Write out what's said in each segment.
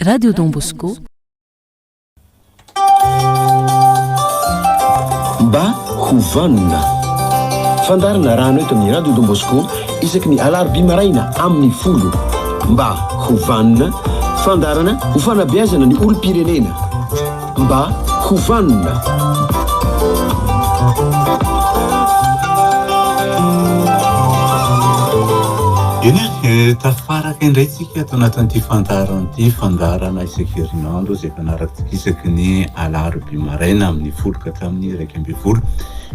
Radio Don Bosco. Mba hovanona fandarana rano eto amin'ny Radio Don Bosco isaky ny alarobia maraina amin'ny folo. Mba hovanona fandarana ho fanabeazana ny olom-pirenena. Mba hovanona. eny tafaraka indray tsika atao anatin'ity fandarana isan-kerinandro izay fanarakantsika isaky ny alarobia maraina amin'ny folo ka hatramin'ny 1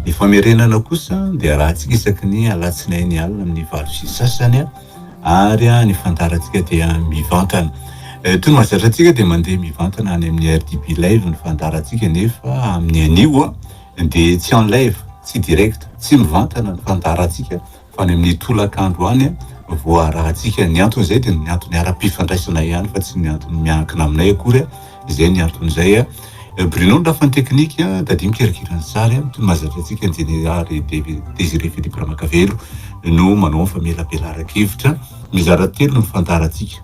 ny famerenana kosa dia rahantsika isaky ny alatsinainy alina amin'ny 6 sasany ary ny fandarantsika dia mivantana toy ny mahazatra antsika dia mandeha mivantana any amin'ny RDB live ny fandarantsika nefa amin'ny anio dia tsy en live tsy direct tsy mivantana ny fandarantsika fa ny amin'ny tolakandro any voarahantsika ny antony izay dia ny antony ara-pifandraisana ihany fa tsy ny antony miankina aminay akory izay ny antony izay Bruno ny lafany teknika dadia mikirakirany sary toy ny mahazatra antsika injeniary Désiré Philippe Ramakavelo no manao famelabelara-kevitra mizara telo ny fandarantsika.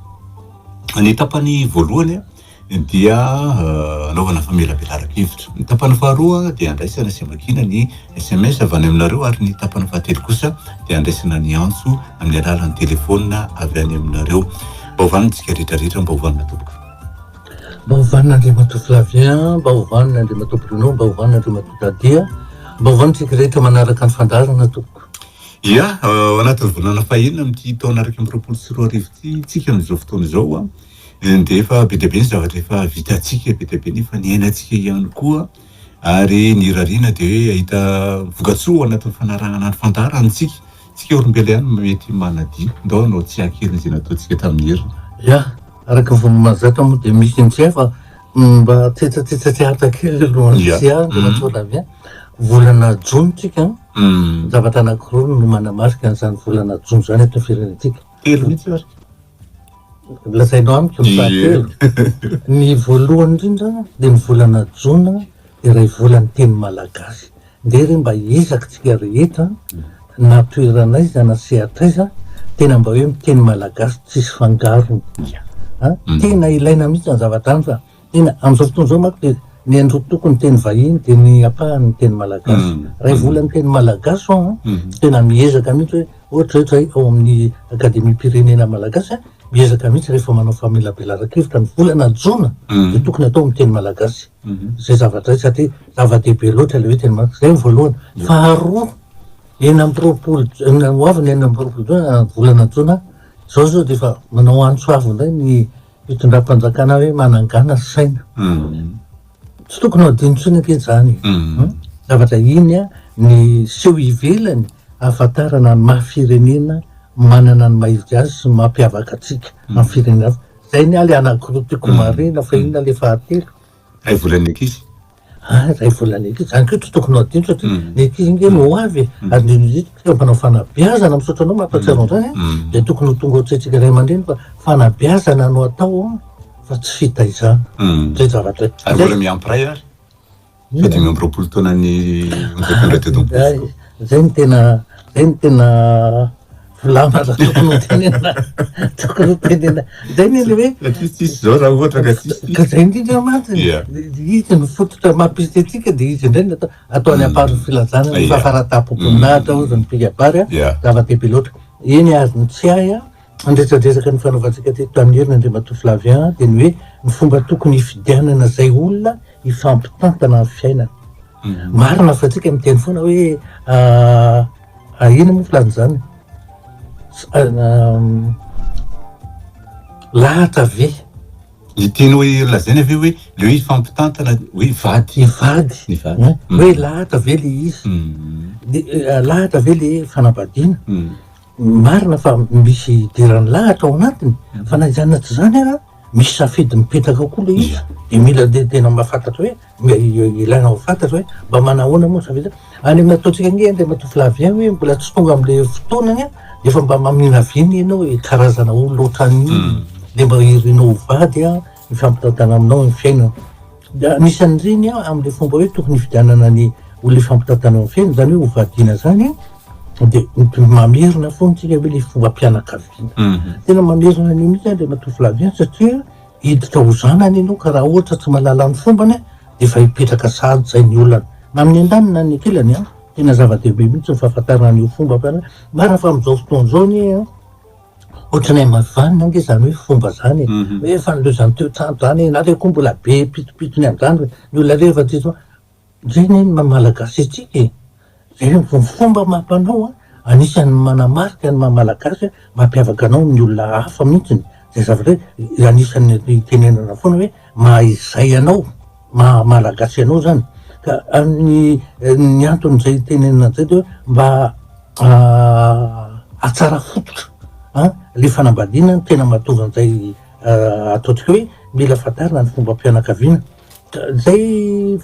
Ny tapany voalohany dia anaovana famelabelara-kevitra. Ny tapany faharoa dia andraisana sy amakina ny SMS avy any aminareo ary ny tapany fahatelo kosa dia andraisana ny antso amin'ny alalan'ny telefona avy any aminareo. Mba hovanantsika rehetrarehetra mba hovanana tompoko. Mba hovanana Andriamato Flavien, mba hovanana Andriamato Bruno, mba hovanana Andriamato Dadia, mba hovanantsika rehetra manaraka ny fandarana tompoko. Ia, anatin'ny volana fahaenina amin'ity taona 2024 ity tsika amin'izao fotoana izao dia efa be dia be ny zavatra efa vitantsika be dia be nefa ny ainantsika ihany koa ary ny rariana dia hoe ahita voka-tsoa anatin'ny fanarahana ny fandarantsika tsika olombelona ihany mety manadio ndao anao tsy hankely izay nataontsika tamin'ny heriny. Ia, araka vonimazatra moa dia misy ny fa mba tetsatetsatsehatra kely alohan'ny tsy Andriamato Flavien volana jona tsika zavatra anankiroa no manamarika an'izany volana jona izany eto firenentsika. Telo mihitsy ary lazainao amiko fahatelo. Ny voalohany indrindra dia ny volana jona dia iray volany teny malagasy. Ndery mba hiezaka tsika rehetra na toerana aiza na sehatra aiza tena mba hoe miteny malagasy tsisy fangarony. Tena ilaina mihitsy ny zavatra any fa tena amin'izao fotoana izao manko dia ny andro tokony teny vahiny dia ny apahany teny malagasy. Iray volany teny malagasy tena miezaka mihitsy hoe ohatra ao amin'ny akademia pirenena malagasy miezaka mihitsy rehefa manao famelabelara-kevitra ny volana jona dia tokony atao miteny malagasy. Zay zavatra izay satria zava-dehibe loatra ilay hoe teny malagasy. Zay ny voalohany. Faharoa, eny amin'ny roapolo hoavy ny eny amin'ny roapolo jona volana jona zao dia efa manao antso avy indray ny fitondram-panjakana hoe manangana saina. Tsy tokony ho adino intsony anke izany. Zavatra iny ny seho ivelany ahafantarana ny maha-firenena manana ny maha-izy azy sy mampiavaka atsika amin'ny firenena hafa. Zay ny ale anankiroa tiako marina fa inona le fahatelo. Ray volany ankizy. Ray volany ankizy. Zany koa tsy tokony ho adino satria ny ankizy inge no ho avy ary ndrindra mpanao fanabeazana misaotra anao mampahatsiaro an'izany dia tokony ho tonga ohatrantsika ray aman-dreny fa fanabeazana no atao fa tsy fitaizana. Zay zavatra. Ary mbola miampy ray ary fa 20 taona ny Radio Don Bosco. Zay ny tena volana raha tokony ho tenena. Tokony ho tenena. Zay ny hoe tsisy zao raha ohatra ka tsisy. Ka zay indrindra mantsy. Izy ny fototra mampisy antsika dia izy indray atao any amparon'ny filazana ny fahafarataam-pombonahitra ozy ny pigabary zava-dehibe loatra. Eny azony tsy hay andresandresaka ny fanaovantsika teto amin'ny heriny Andriamato Flavien dia ny hoe ny fomba tokony hifidianana izay olona hifampitantana amin'ny fiainana. Marina fa tsika miteny foana hoe ina moa filaza izany lahatra ve ny teny hoe lazaina ve hoe le hoe hifampitantana hoe vady hoe lahatra ve le izy lahatra ve le fanambadiana. Marina fa misy dirany lahatra ao anatiny fa na izany tsy izany misy safidy mipetraka koa le izy dia mila tena mahafantatra hoe ilaina ho fantatra hoe mba manahoana moa safidy any amin'ny ataontsika nge Andriamato Flavien hoe mbola tsy tonga amin'ilay fotoanany efa mba maminaviny ianao hoe karazana olo ohatran'iny dia mba irinao vady ny fampitantana aminao ny fiainana. Anisan'ny reny amin'ilay fomba hoe tokony hifidianana ny olona fampitantana amin'ny fiainana zany hoe hovadiana zany dia mamerina foana tsika hoe le fomba mpianakaviana. Tena mamerina ny mihitsy Andriamato Flavien satria hiditra ho zanany ianao ka raha ohatra tsy mahalala ny fombany de fa hipetraka sady zay ny olana na amin'ny andanina ny ankilany tena zava-dehibe mihitsy ny fahafantarana an'io fomba ampianarana marina fa am'izao fotoana zao ny ohatranay mavanina nge zany hoe fomba zany hoe fanolozany toetrandro zany na le koa mbola be pitopitony am'zany ny olona rehefa tsito zay ny mamalagasy atsika zay ny fomba mampanao anisan'ny manamarika ny mamalagasy mampiavaka anao amin'ny olona hafa mihitsiny zay zavatra hoe anisan'ny tenenana foana hoe mahaizay anao malagasy anao zany ka ny antony zay tenenana zay de mba atsara fototra le fanambadiana tena mahatonga an'izay ataontsika hoe mila fantarina ny fomba mpianakaviana zay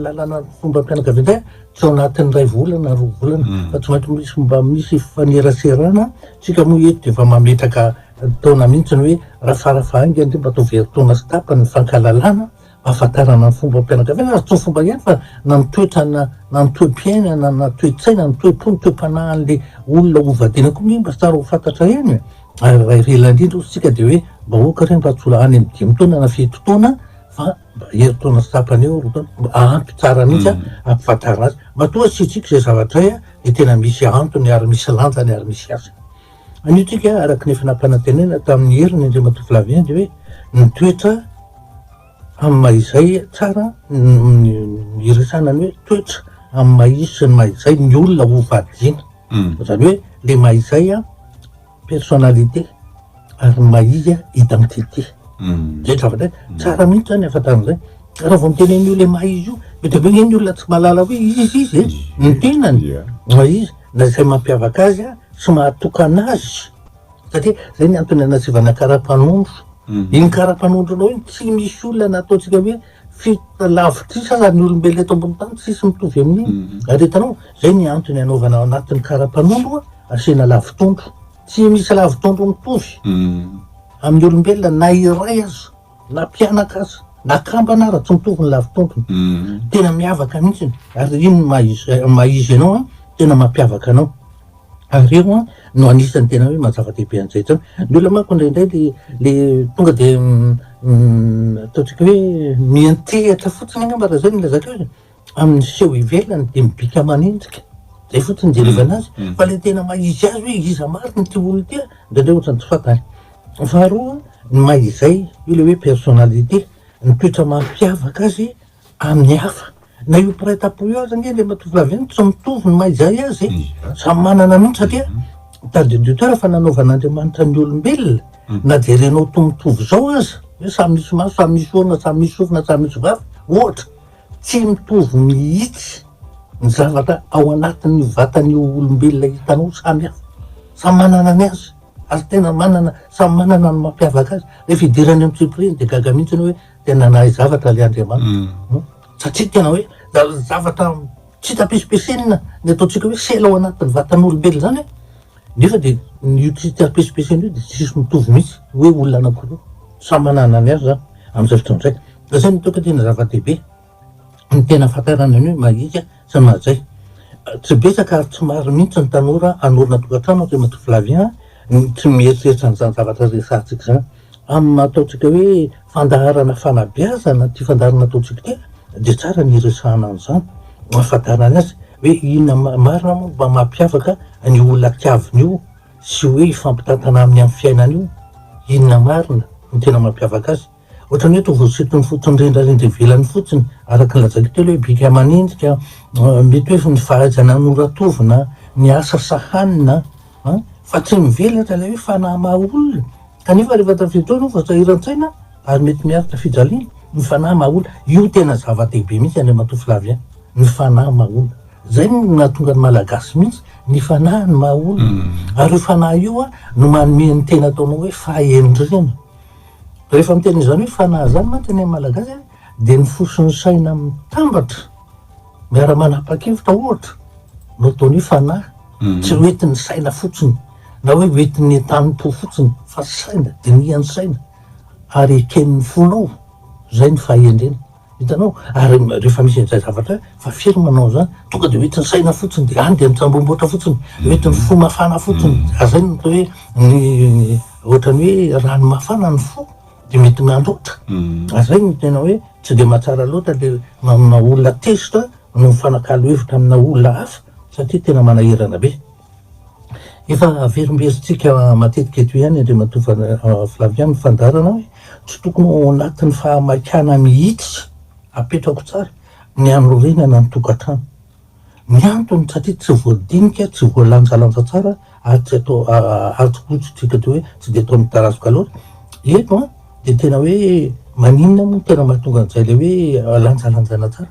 lalana fomba mpianakaviana zay tsy ao anatin'ny ray volana 2 volana fa tsy maintsy misy mba misy faneraserana tsika moa eto de efa mametraka taona mihitsiny hoe rafarafainga de mba atao verin-taona sy tapany fankalalana ahafantarana ny fomba mpianakaviana ary tsy fomba ihany fa na mitoetra na mitoem-piainana na toe-tsaina na toe-po ny toe-panahan'le olona ovadiana koa mba tsara ho fantatra ihany raha irela indrindra osytsika de hoe mba oka reny mba tsola any amin'ny 5 taona na 7 taona fa mba heri-taona sy tapany eo ampy tsara mihitsy ampifantarana azy matoa sitsika zay zavatra de tena misy antony ary misy lanjany ary misy asa anio tsika araky nefa nampanantenena tamin'ny heriny Andriamatoa Flavien de hoe ny toetra amin'ny maizay tsara iresanany hoe toetra amin'ny mahisy sy ny maizay ny olona hovadiana zany hoe le maizay personnalité ary maizy identité zay zavatra tsara mihitsy zany afantarana zay raha vao mitenen'io le maizy io mety be ny olona tsy malala hoe izy ny tenany maizy na zay mampiavaka azy sy mahatokana azy satria zay ny antony anasivana karapanondro iny karapanondronao iny tsy misy olona nataontsika hoe fita lavitra isa zany olombelona eto ambony tany tsisy mitovy amin'iny ary hitanao zay ny antony anaovana anatin'ny karapanondro asiana lavitondro tsy misy lavitondro mitovy amin'ny olombelona na iray azy na mpianaka azy na kambana ara tsy mitovy ny lavitondrony tena miavaka mihitsiny ary iny maizy ianao tena mampiavaka anao ary io no anisan'ny tena hoe mazava-dehibe an'izay zany ny olona manko indraindray le tonga de ataontsika hoe miantehatra fotsiny angamba raha zay ny lazaka hoe amin'ny seho ivelany de mibika manenjika zay fotsiny jerevana azy fa le tena maizy azy hoe iza mariny ty olo ty ndraindray ohatrany tsy fantany faharoa ny maizay io le hoe personnalité ny toetra mampiavaka azy amin'ny hafa na io piray-tapo io azy nge le Andriamatoa Flavien tsy mitovy ny maizay azy samy manana mihitsy satria tadidioteur fa nanaovan'Andriamanitra ny olombelona na jerenao tomitovy zao azy hoe samy misy maso samy misy orona samy misy sofina samy misy vava ohatra tsy mitovy mihitsy ny zavatra ao anatin'ny vatan'io olombelona hitanao samy hafa samy manana ny azy ary tena samy manana ny mampiavaka azy rehefa idirany amin'ny surprise de gaga mihitsy hoe tena nahay zavatra le Andriamanitra satria tena hoe zavatra tsy tapesipesenina ny ataontsika hoe sela ao anatin'ny vatan'olombelona zany nefa de io tsy tapesipesenina io de tsisy mitovy mihitsy hoe olona anankiroa samy manana ny azy zany amin'izay fotoana zay da zay mitoka tena zava-dehibe ny tena fatarana ny hoe maizy sy mahazay tsy betsaka ary tsy maro mihitsy ny tanora anorina tokantrano Andriamatoa Flavien tsy mieritreritra n'izany zavatra resantsika zany amin'ny ataontsika hoe fandaharana fanabeazana ty fandaharana ataontsika ty de tsara ny iresahana an'izany mahafantarana azy hoe inona marina moa mba mampiavaka ny olona tiaviny io sy hoe ifampitantana amin'ny amin'ny fiainana io inona marina ny tena mampiavaka azy ohatrany hoe tovoasetony fotsiny rendrarendra ivelany fotsiny araky ny lazaka telo hoe bika manendrika mety hoe ny fahaizana noratovina ny asa sahanina fa tsy mivelatra le hoe fanahy maha olona kanefa rehefa tafiditra fa sahiran-tsaina ary mety miaritra fijaliana ny fanahy maha olona io tena zava-dehibe mihitsy Andriamatoa Flavien ny fanahy maha olona zay nahatonga ny malagasy mihitsy ny fanahy ny maha olona ary io fanahy io no manome ny tena ataonao hoe fahendrena rehefa miteny zany hoe fanahy zany mantsy ny malagasy de ny fosiny saina mitambatra miara-manapa-kevitra ohatra no ataony hoe fanahy tsy hoentin'ny saina fotsiny na hoe hoentin'ny an-tany-po fotsiny fa saina dinihan'ny saina ary eken'ny fonao zay ny fahendrena hitanao ary rehefa misy an'izay zavatra fa firy manao zany tonga de hoentin'ny saina fotsiny de any de mitsambomboatra fotsiny hoentin'ny fo mafana fotsiny azay no atao hoe ny ohatrany hoe rano mafana ny fo de mety mandrotra. Zay ny tena hoe tsy de mahatsara loatra le mamina olona tezitra no mifanakalo hevitra amina olona hafa satria tena manahirana be. Efa averimberitsika matetika eto ihany Andriamatoa Flavia mifandarana hoe tsy tokony ao anatin'ny fahamakana mihitsy apetrako tsara ny anorenana ny tokantrano. Ny antony satria tsy voadinika, tsy voalanjalanja tsara ary tsy atao arotsikorotsitsika hoe tsy de atao mitarazoka loatra. Eto de tena hoe maninona moa tena mahatonga an'izay le hoe lanjalanjana tsara.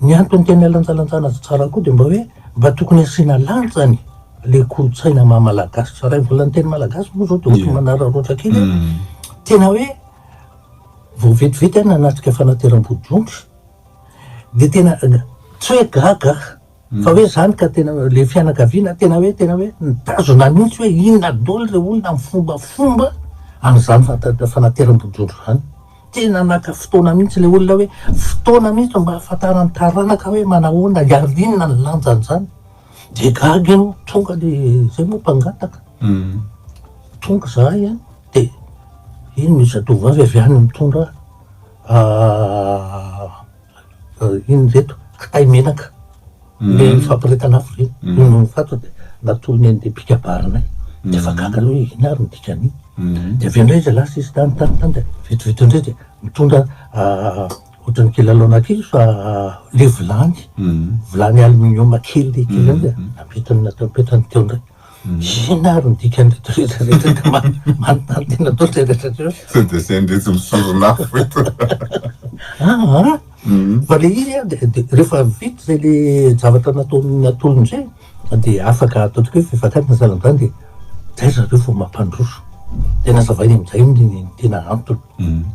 Ny antony tena lanjalanjana tsara koa de mba hoe mba tokony asiana lanjany le kolotsaina maha-malagasy. Raha volan'ny teny malagasy moa zao de ohatra manararoatra kely tena hoe vao vetivety any nanatrika fanateram-bodiondry de tena tsy hoe gaga fa hoe zany ka tena le fianakaviana tena hoe mitazona mihitsy hoe inona daholo le olona mifombafomba an'izany fanateram-bodiondry zany. Tena naka fotoana mihitsy le olona hoe fotoana mihitsy mba ahafantarany taranaka hoe manahoana iarinona ny lanjan'izany. De gaga ianao tonga le zay moa mpangataka tonga zahay a de iny misy zatovavy avy any mitondra iny reto kitay menaka le fampiretana afo reny no mifato de natolony eny de pikabarinay de fa gaga aloha hoe iny ary ny dikany de avy indray izy lasa izy tany de vetivety indray de mitondra ohatrany kilalao fa le vilany aluminium kely le kely de napetany teo indray ina ary ny dikany rehetrarehetra de manontany tena totra rehetrarehetra de zay ndresy misorona afo eto. Fa le izy a de rehefa vita zay le zavatra natolony zay de afaka ataotsika hoe fifakatina salan'izany de zay zareo vao mampandroso. Tena zavainy am'izay ny tena antony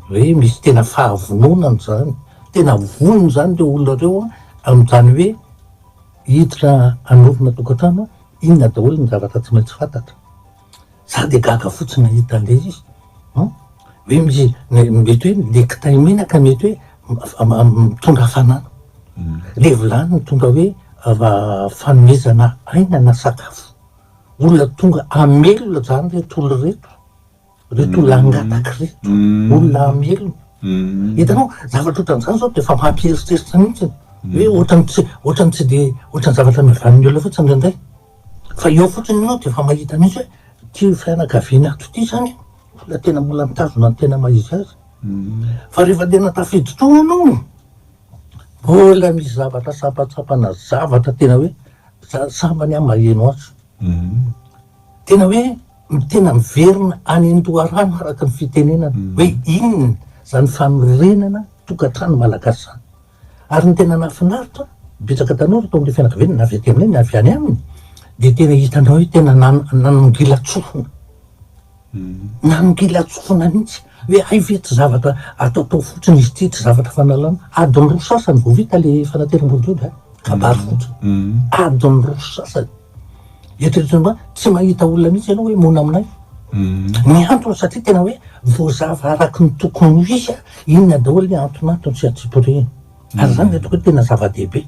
hoe misy tena fahavononany zany, tena vonony zany le olona reo am'izany hoe hiditra hanorina tokantrano inona daholo ny zavatra tsy maintsy fantatra. Za de gaga fotsiny nahita an'le izy hoe misy mety hoe le kitay menaka mety hoe mitondra hafanana, le vilany mitondra hoe fanomezana aina na sakafo. Olona tonga amelona zany reto olona reto olona angataka reto olona amelona. Hitanao zavatra ohatran'izany zao de fa mampieritreritra mihitsy hoe ohatrany tsy de ohatrany zavatra mivan'ny olona fotsiny indraindray fa eo fotsiny ianao de fa mahita mihitsy hoe ty fianakaviana ato ty zany olona tena mbola mitazona ny tena mahizy azy. Fa rehefa tena tafiditra anao mbola misy zavatra sampatsapana zavatra tena hoe sambany amin'ny maheno azy. Tena hoe tena miverina any Andoharano araka ny fitenenana hoe inona zany fanorenana tokantrano malagasy zany. Ary ny tena nahafinaritra betsaka tanora tao am'le fianakaviana na avy aty aminay na avy any aminy de tena hitanao hoe tena nanomgilatsofona nanomgilatsofona mihitsy hoe ay ve tsy zavatra ataotao fotsiny izy ty tsy zavatra fanalana. Adiny roa sasany vao vita le fanateram-bodiondry kabary fotsiny adiny roa sasany. Eritreretina tsy mahita olona mihitsy ianao hoe mona aminay. Ny antony satria tena hoe voazava araky ny tokony ho izy inona daholo ny anton'antony sy atsipireny. Ary zany atoko hoe tena zava-dehibe.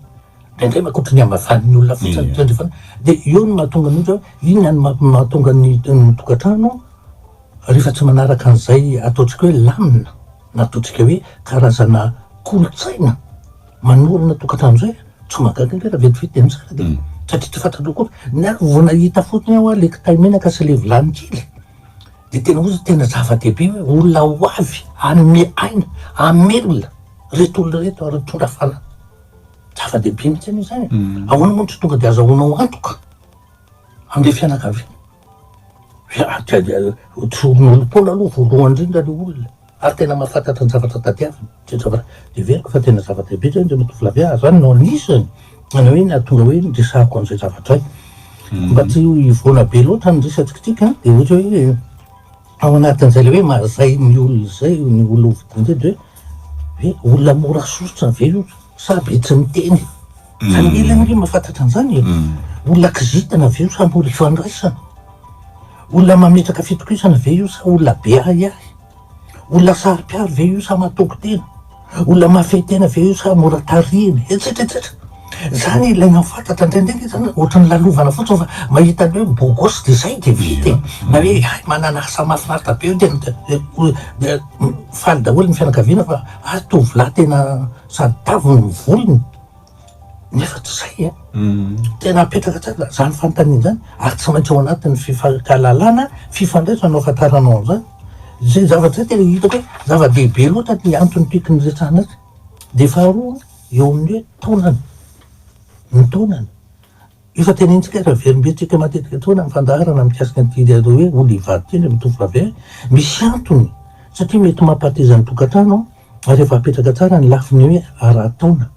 Indray makotra ny amavan'ny olona fotsiny tendrefana de eo no mahatonga ny hoe inona ny mahatonga ny tokantrano rehefa tsy manaraka an'izay ataotsika hoe lamina na ataotsika hoe karazana kolotsaina manorina tokantrano zay tsy mahagaga le raha vetivety am'zara de satria tsy fantatro koa ny ary vao nahita fotsiny aho le kitay menaka sy le vilany kely de tena ozy tena zava-dehibe hoe olona ho avy anome aina amelona reto olona reto ary mitondra fana zava-dehibe mihitsy any zany. Ahoana moa tsy tonga de azahoanao antoka am'le fianakaviana tsy olon'olom-poana aloha voalohany indrindra le olona ary tena mahafantatra ny zavatra tadiavina tsy zavatra de veriko fa tena zava-dehibe zany de Andriamatoa Flavia zany no anisany ana hoe nahatonga hoe niresahako an'izay zavatra mba tsy hivoana be loatra ny resatsika de ohatra hoe ao anatin'izay le hoe mahazay ny olona zay ny olona ovidin'izay de hoe olona mora sosotra ve io sa be tsy miteny zany elany hoe mahafantatra an'izany olona kizitana ve io sa mbola ifandraisana, olona mametraka fitokisana ve io sa olona be ahy olona sary-piaro ve io sa mahatoko tena, olona mafehy tena ve io sa mora tarihina etsetretsetra. zany ilaina fantatra ndraindraiky zany ohatran'ny lalovana fotsiny fa mahita hoe bogosy de zay de vita na hoe ay manana asa mahafinaritra be io de faly daholo ny fianakaviana fa tovolahy tena sady tavony ny volony nefa tsy zay tena apetraka tsara zany fanontaniana zany ary tsy maintsy ao anatin'ny fifakalalana fifandraisana afantaranao an'izany zay zavatra zay tena hitako hoe zava-dehibe loatra ny antony tiako niresahana azy de faharoa eo amin'ny hoe taonany ny taonany efa tenentsika raha verimbentsika matetika taona ny fandaharana mikasika an'ity hoe olo hivady teny amin'ny tovolahy misy antony satria mety mampateza ny tokantrano ary efa apetraka tsara ny lafiny hoe ara-taona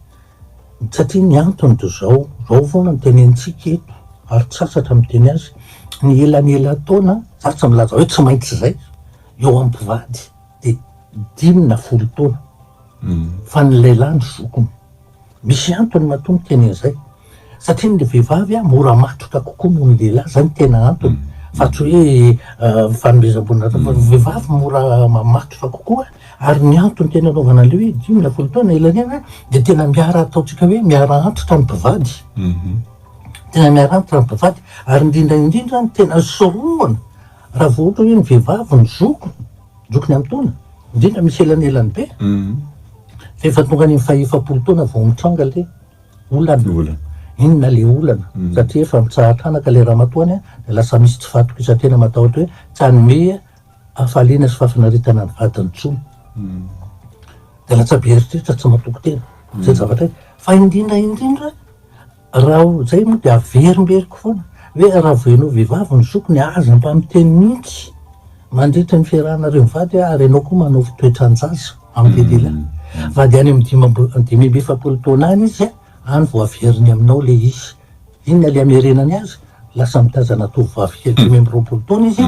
satria ny antony de zao foana ny tenentsika eto ary tsasatra miteny azy ny elany ela taona sarotra milaza hoe tsy maintsy zay eo ampivady de 10 taona fa ny lehilahy ny zokony misy antony mahatonga tenen'izay satria ny vehivavy mora matroka kokoa noho ny lehilahy zany tena antony fa tsy hoe fanomezam-boninahitra fa vehivavy mora matroka kokoa ary ny antony tena anaovana le hoe 10 taona elany de tena miara ataontsika hoe miara antotra ny mpivady tena miara antotra ny mpivady ary indrindra ny tena soroana raha vao ohatra hoe ny vehivavy ny zokony amin'ny taona indrindra misy elany be efa tonga ny 20 taona vao mitranga le olana inona le olana satria efa mitsahantranaka le ramatoany de lasa misy tsy fahatokisantena matahotra hoe tsy hanome hafaliana sy fahafinaritana ny vadiny tsony de latsa be eritreritra tsy matoko tena zay zavatra fa indrindra raha zay moa de averimberiko foana hoe raha voenao vehivavy ny zokony aza mpamiteny mihitsy mandritra ny fiarahanareo mivady ary ianao koa manao fitoetran-jaza amin'ny lehilahy vady any amin'ny 10 taona any izy any vao averiny aminao le izy inona le amerenany azy lasa mitazana tovovavy kely 20 taona izy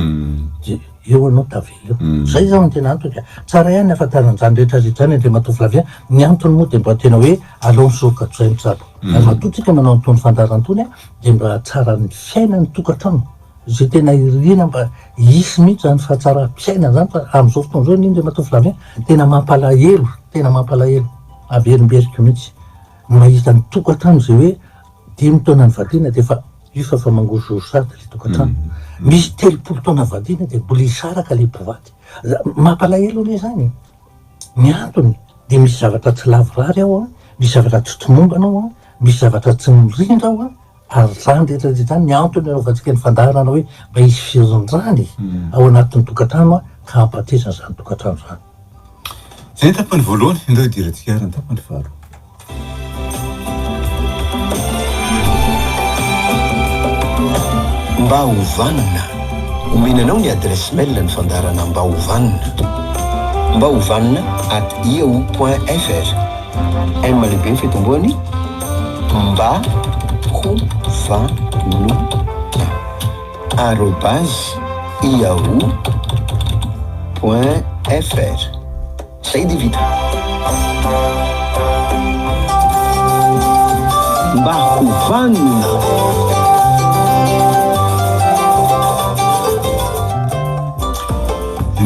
de eo anao tavela eo zay zao ny tena antony tsara ihany afantaran'izany rehetrarehetra zany andre matovolavy ny antony moa de mba tena hoe alao misoka zay mitsabo ary matotsika manao antony fandarantony de mba tsara ny fiainany tokantrano zay tena irina mba hisy mihitsy zany fahatsara-piaina zany fa am'izao fotoana zao indre matovolavy tena mampalahelo averimberiko mihitsy mahita ny tokantrano zay hoe 10 taona ny vadiana de fa io fa mangososady le tokantrano misy 30 taona vadiana de mbola hisaraka le mpivady mampalahelo le zany ny antony de misy zavatra tsy lavorary ao misy zavatra tsy timombana misy zavatra tsy mirindra ao ary zany rehetrarehetra zany ny antony anaovantsika ny fandaharana hoe mba hisy firindrany ao anatin'ny tokantrano ka ampatezana zany tokantrano zany zay ny tapany voalohany indao idirantsika ary ny tapany faharoa mba hovanina omenanao ny adresse mail ny fandarana mba hovanina @yahoo.fr m lehibe ny fitomboany mba hovanina @yahoo.fr zay de vita mba hovanina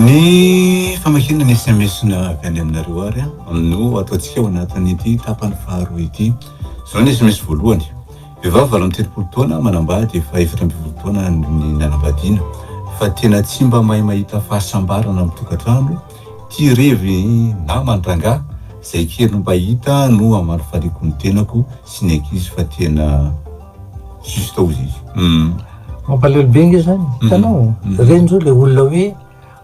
ny famakina ny SMS-na avy any aminareo ary no ataontsika ao anatin'ity tapany faharoa ity zao ny SMS voalohany vehivavy 23 taona manambady efa 20 taona ny nanambadiana fa tena tsy mba mahay mahita fahasambarana amin'ny tokantrano tia revy na mandrangà zay kely mba hita no amaro fariko ny tenako sy ny ankizy fa tena juste ozy izy mampalelo be nge zany hitanao reny zao le olona hoe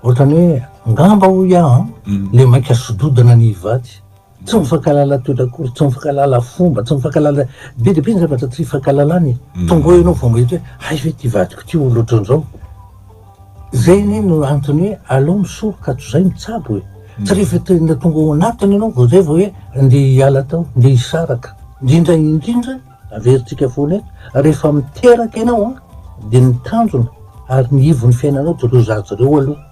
ohatrany hoe ngamba hoia le maika sododana ny hivady tsy mifankalala toetrakory tsy mifankalala fomba tsy mifankalala be de be ny zavatra tsy hifankalalany tonga eo ianao vao mahita hoe hay ve ty vadiko ty olo ohatran'izao zay ny no antony hoe alao misoroka to zay mitsabo hoe tsy rehefa tena tonga ao anatiny ianao vao zay vao hoe nde hiala tao nde hisaraka indrindra averitsika foana eto rehefa miteraka ianao de ny tanjona ary ny ivon'ny fiainanao de reo zazareo aloha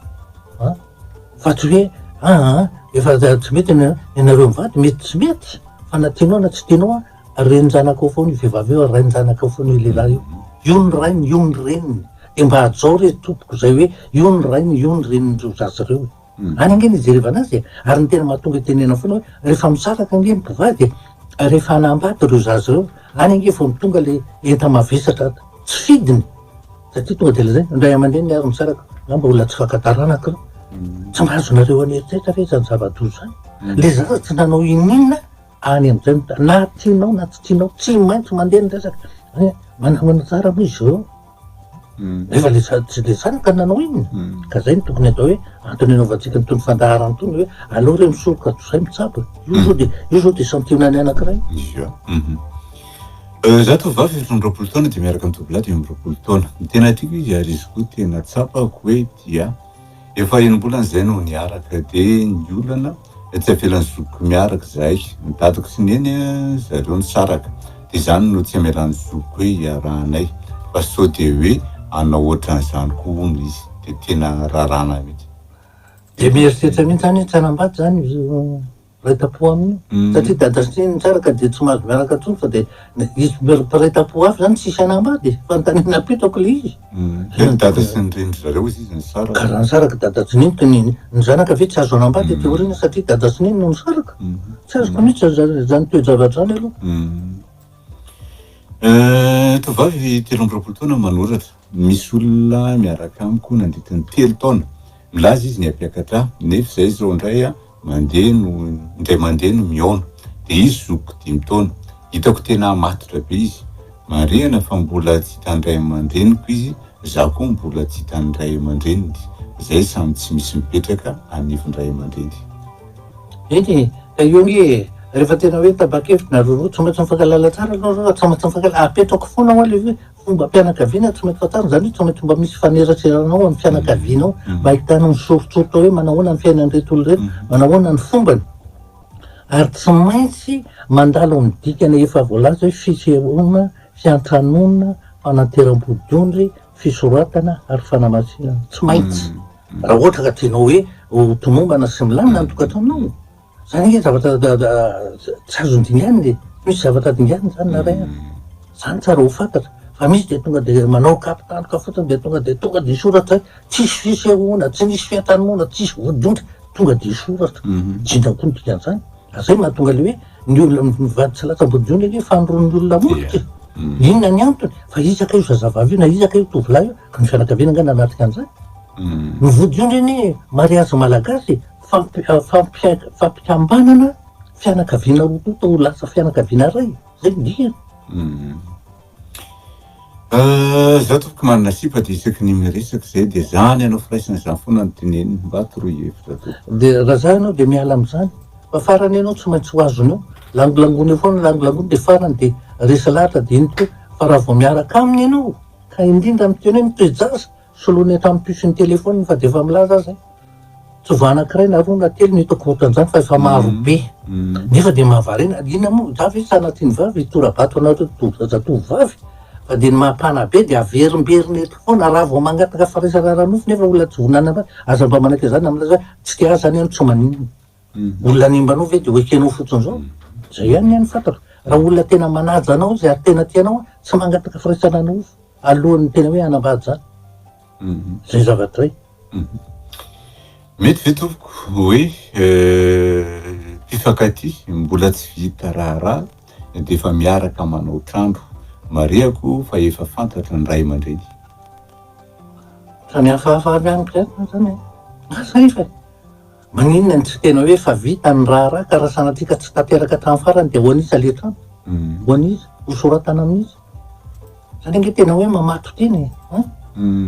fa tsy hoe efa tsy mety ianareo mivady mety tsy mety fa na tianao na tsy tianao renjanakao foana vehivavy eo renjanakao foana lehilahy io ny rainy io ny reniny de mba hajao re tompoko zay hoe io ny rainy io ny renin'ireo zazareo any ange ny jerevana azy ary ny tena mahatonga tenena foana hoe rehefa misaraka ange ny mpivady rehefa hanambady reo zaza reo, any ange vao tonga le enta mavesatra tsy fidiny. Satria tonga de lazay, indray aman-dreny ny ary misaraka, ngamba olona tsy fakataranaky reo. Tsy mahazo nareo an'eritretra ve zany zava-doza zany. Le zaza tsy nanao ininona, any am'zay na tianao na tsy tianao, tsy maintsy mandeha ny resaka. Manamana tsara moa izy eo. Nefa tsy le zanaka nanao inona. Ka zay no tokony atao hoe antony anaovantsika nytony fandaharana tony hoe aleo re misoroka zay mitsabo. Io zao de santionany anankiray. Za tovavy 20 taona de miaraka mitobolahy 20 taona. Tena tiako izy ary izy koa tena tsapako hoe dia efa enim-bolana zay no niaraka de ny olana tsy avelan'ny zokiko miaraka zahay. Ny dadako sy neny zareo nisaraka. De zany no tsy amelan'ny zokiko hoe iarahanay. Fa sao de hoe anao ohatran'izany koa hono izy de tena rarana mihitsy. De mieritreritra mihitsy zany tsy hanambady zany raita-po aminy. Satria dada sy neny nisaraka de tsy mahazo miaraka intsony fa de izy raita-po avy zany tsisy hanambady. Fa nytanena apetako le izy. Ny dada sy ny reny zareo izy nisaraka. Karaha nisaraka dada sy neny ny zanaka ve tsy azo hanambady teoriana satria dada sy neny no nisaraka. Tsy azoko mihitsy zany toe-javatra zany aloha. Tovavy 13 taona manoratra. Misy olona miaraka amiko nandritiny 3 taona. Milaza izy ny ampiakatra nefa zay zao indray mandeha no miona. De izy zokiko 5 taona. Hitako tena matotra be izy. Marihana fa mbola tsy hitandray aman-dreniko izy, za koa mbola tsy hitandray aman-dreniny. Zay samy tsy misy mipetraka anivondray aman-dreny. Eny, io nge rehefa tena hoe tabakevitra na roroa tsy maintsy mifankalala tsara aloha tsy maintsy mifankalala apetrako foana ho le hoe fomba mpianakaviana tsy maintsy fatsara zany hoe tsy maintsy mba misy faneratseranao amin'ny fianakavianao mba hitanao misoritsoritra hoe manahoana ny fiainan'ireto olo-reto, manahoana ny fombany. Ary tsy maintsy mandalo amin'ny dikany efa voalaza hoe fisehoana, fiantranoana, fanateram-bodiondry, fisoratana ary fanamasina. Tsy maintsy. Raha ohatra ka tianao hoe ho tomombana sy milamina ny tokantranonao. Zany hoe zavatra tsy azo dingany le misy zavatra dingany zany na ray. Zany tsara ho fantatra. Fa misy de tonga de manao kapitanoka fotsiny de tonga de soratra tsisy fisehoana, tsy misy fiantranoana, tsisy vodiondry, tonga de soratra. Jina koa ny dikan'izany. Zay mahatonga le hoe ny olona mivady tsy lasa vodiondry anie fandroan'ny olona molotra. Inona ny antony? Fa izaka io zazavavy io na izaka io tovolahy io ka ny fianakaviana angana anatika an'izany. Ny vodiondry anie mariazy malagasy fampikambanana fianakaviana rototo ho lasa fianakaviana ray. Zay ny dikany. Za tokony manana sipa de isaky ny miresaka zay de zany anao firaisana zany foana ny teneniny mba torohevitra to. De raha zany anao de miala am'zany. Fa farany anao tsy maintsy ho azonao. Langolangony foana langolangony de farany de resa lahatra de iny to fa raha vao miaraka aminy ianao ka indrindra am'teny hoe mitoejaza soloany hatramin'ny pusin'ny telefony fa de efa milaza zay. Tsy va anankiray na roa na telo ny hitako ohatran'izany fa efa maro be. Nefa de mahavarena inona moa zavy sa anatin'ny vavy torabato anareo zatovovavy fa de ny mampana be de averimberiny eto foana raha vao mangataka faraisana ranofo nefa olona tsy vonana ba aza mba manaka zany amin'ilay tsy tia zany any tsy maninona. Olona nimbanao ve de hoekenao fotsiny zao. Zay ihany ny fantako. Raha olona tena manaja anao zay ary tena tianao tsy mangataka faraisana ranofo alohan'ny tena hoe hanambady zany. Zay zavatra ray. Mety ve tompoko hoe mpifankatia mbola tsy vita raharaha de efa miaraka manao trano. Mariako fa efa fantatra ny ray aman-dreny. Samy hafahafa mianatra zany. Asa ifa. Maninona ny tsy tena hoe fa vita ny raharaha ka raha sanatrika tsy tanteraka hatramin'ny farany de hoanisa le trano. Hoanisa, ho soratana amin'izy. Zany ange tena hoe mamato teny.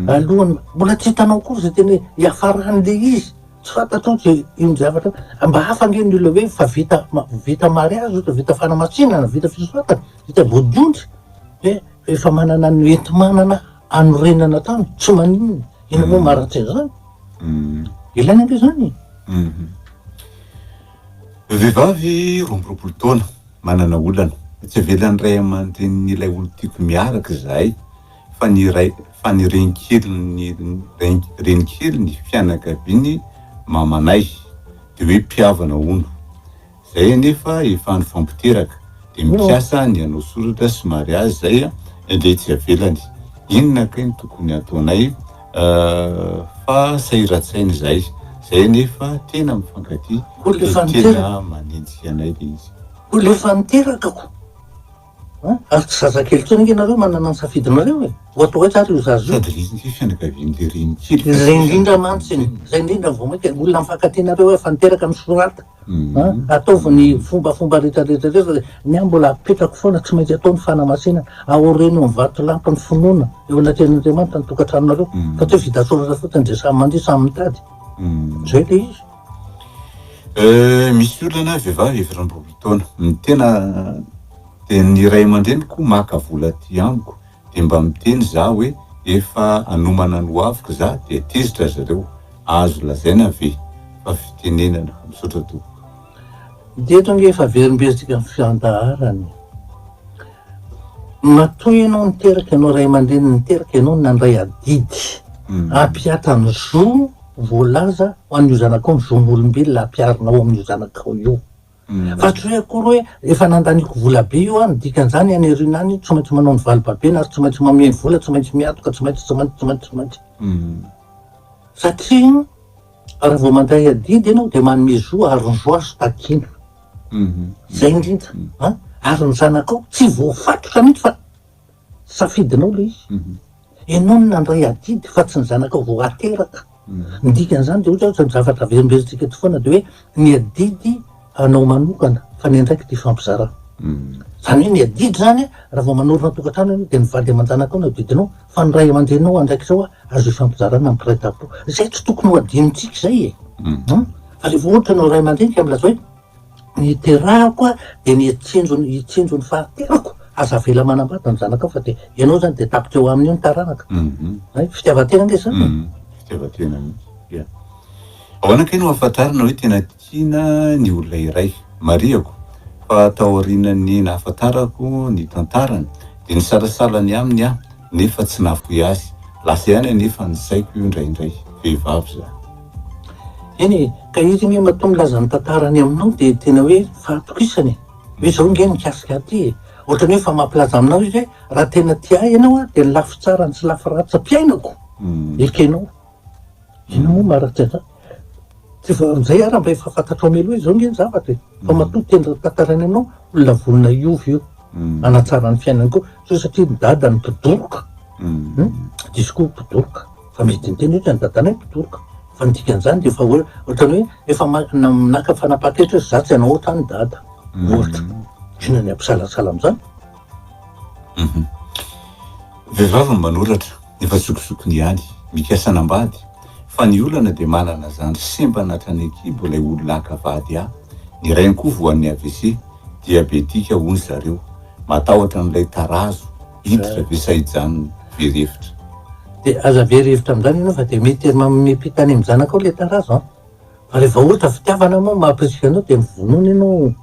Alohany mbola tsy hitanao kory zay tena hoe hiafaran'le izy. Tsy fantatro zay iny zavatra mba hafa ange ny olona hoe fa vita mariazy ohatra vita fanamasinana, vita fisoratana, vita vodiondry. Efa manana ny enti-manana anorenana tany tsy maninona. Ina moa maratsy zany. Ilaina ange zany. Vehivavy 20 taona manana olana. Tsy avelan'ny ray aman-dren'ilay olo tiako miaraka zahay fa ny renikely ny fianakaviany mamanay de hoe mpiavana ono. Zay anefa efa nifampiteraka de mipiasa ny anao soratra sy mariazy zay de tsy avelany. Inona kay ny tokony ataonay fa sahiratsainy zay. Zay anefa tena mifankatia tena manenjy anay le izy. lefa niterakako ary tsy zazakely tsony nge nareo manana ny safidinareo e ohatao hoe tsara io zazy io sady riziny fianakaviany de riny zay indrindra mantsiny zay indrindra vao mainka olona mifankatinareo hoe fa niteraka amy sorata ataovy ny fombafomba rehetrarehetrarehetra ny mbola apetrako foana tsy maintsy atao ny fanamasinana aoreno ny vato lampa ny finoana eo anatean'andriamanitra ny tokantranonareo fa tsy hoe vita soratra fotsiny zay samy mandeha samy mitady zay le izy. Misy olana vehivavy efiramboly taona ny tena de ny ray aman-dreny koa maka vola ty amiko de mba miteny za hoe efa anomana ny hoaviko za de tezitra zareo azo lazaina ve fa fitenenana misaotra to de eto nge efa verimberitsika ny fiandaharany matoy ianao niteraka ianao ray aman-dreny niteraka ianao nandray adidy ampiatany zo voalaza ho an'io zanakao ny zon'olombelona ampiarinao amin'io zanakao io fa tsy hoe akory hoe efa nandaniko vola be io any dikan'izany any arinany tsy maintsy manao ny valibabena ary tsy maintsy mameny vola tsy maintsy miatoka tsy maintsy satria raha vao mandray adidy ianao de manome zo ary ny zo azo takina zay indrindra ary ny zanakao tsy voafatotra mihitsy fa safidinao le izy ianao ny nandray adidy fa tsy ny zanakao vo ateraka ny dikan'izany de ohatra ny zavatra verimberitsika ty foana de hoe ny adidy anao manokana fa ny andraiky ty fampizarà zany hoe ny adidy zany raha vao manorina tokantrano ianao de nivaly aman-janakao no adidinao fa ny ray aman-drenao andraiky zao azo ifampizarana ampiray-tapo zay tsy tokony ho adinitsika zay e fa rehefa ohatra anao ray aman-dreny ka milaza hoe ny terahako a de ny itsinjo ny fahaterako aza vela manambata ny zanakao fa de ianao zany de tapitra eo amin'io ny taranaka fitiavatena nge zany fitiavatena ia ao anakay no ahafantarana hoe tena tiana ny olona iray mariako fa taorinany nahafantarako ny tantarany de ny salasalany aminy a nefa tsy nafoy azy lasa ihany nefa ny saiko io indraindray vehivavy za eny ka izy nge mato milaza ny tantarany aminao de tena hoe fahatokisany hoe zao nge mikasika aty ohatrany hoe fa mampilaza aminao izy hoe raha tena tia ianao a de ny lafy tsara ny tsy lafy ratsy ampiainako ekenao ianao maratry za tsy zay ara mba efa fantatro amelo hoe zao nge ny zavatra fa matoa tena tantarany aminao olona volona iovy io anatsara ny fiainany koa so satria ny dada ny mpidoroka diso koa mpidoroka fa mety nyteny hoe ny dadanay mpidoroka fa nidikan'izany de fa ohatrany hoe efa naka fanapaha-kevitra hoe za tsy anao ohatra ny dada ohatra ina ny ampisalasala am'izany vehivavy manoratra efa sokosokony ihany mikasa anambady fa ny olana de manana zany semba anatrany ekibo ilay olona akavady ny rainy koa voan'ny AVC diabetika hoy zareo matahotra n'ilay tarazo hiditra ve sahijanony verevitra de aza verevitra am'izany ianao fa de mety mamepitany amy zanakao le tarazo fa rehefa ohatra fitiavana moa mahapisika anao de mivonona ianao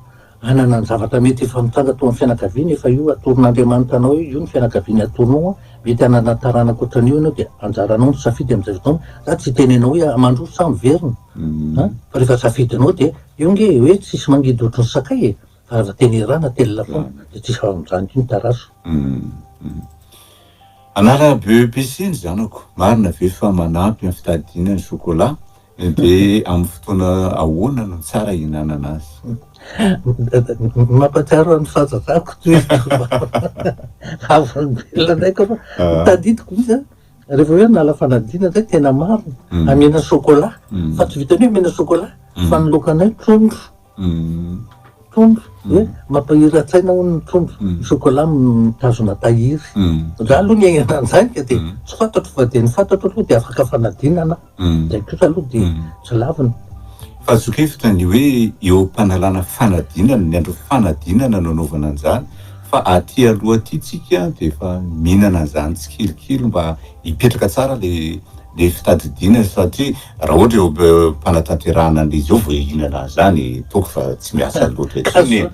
anana ny zavatra mety efa mitanga tao amin'ny fianakaviana efa io atoron'Andriamanitra anao io ny fianakaviany atoronao mety anana taranaka ohatran'io ianao de anjaranao ny safidy am'izay fotoana za tsy tenenao hoe amandro samy verina fa rehefa safidinao de io nge hoe tsisy mangidy ohatry ny sakay e fa aza tenerana telona foana de tsisy amin'izany io ny tarazo anara BEPC ny zanako marina ve fa manampy amin'ny fitadiana ny chocolat de amin'ny fotoana ahoana no tsara ihinanana azy mampatsiaro ny fahazazako toy avolombelona ndraiky anao tadidiko izy rehefa hoe nala fanadina zay tena marina amena chocolat fa tsy vitany hoe mena chocolat fa ny lokanay trondro hoe mampahiratsaina ho ny trondro chocolat mitazona tahiry za aloha ny aignana an'izany ka de tsy fantatro fa de ny fantatro aloha de afaka fanadinana zay kosa aloha de tsy lavina fa zokefitra ny hoe eo mpanalana fanadinana ny andro fanadinana no anaovana an'izany fa aty aloha aty tsika de efa mihinana an'izany tsikilikily mba hipetraka tsara le fitadidina satria raha ohatra eo mpanatanterahana an'izy eo vo ihinana an'izany toko fa tsy miasa loatra etsiny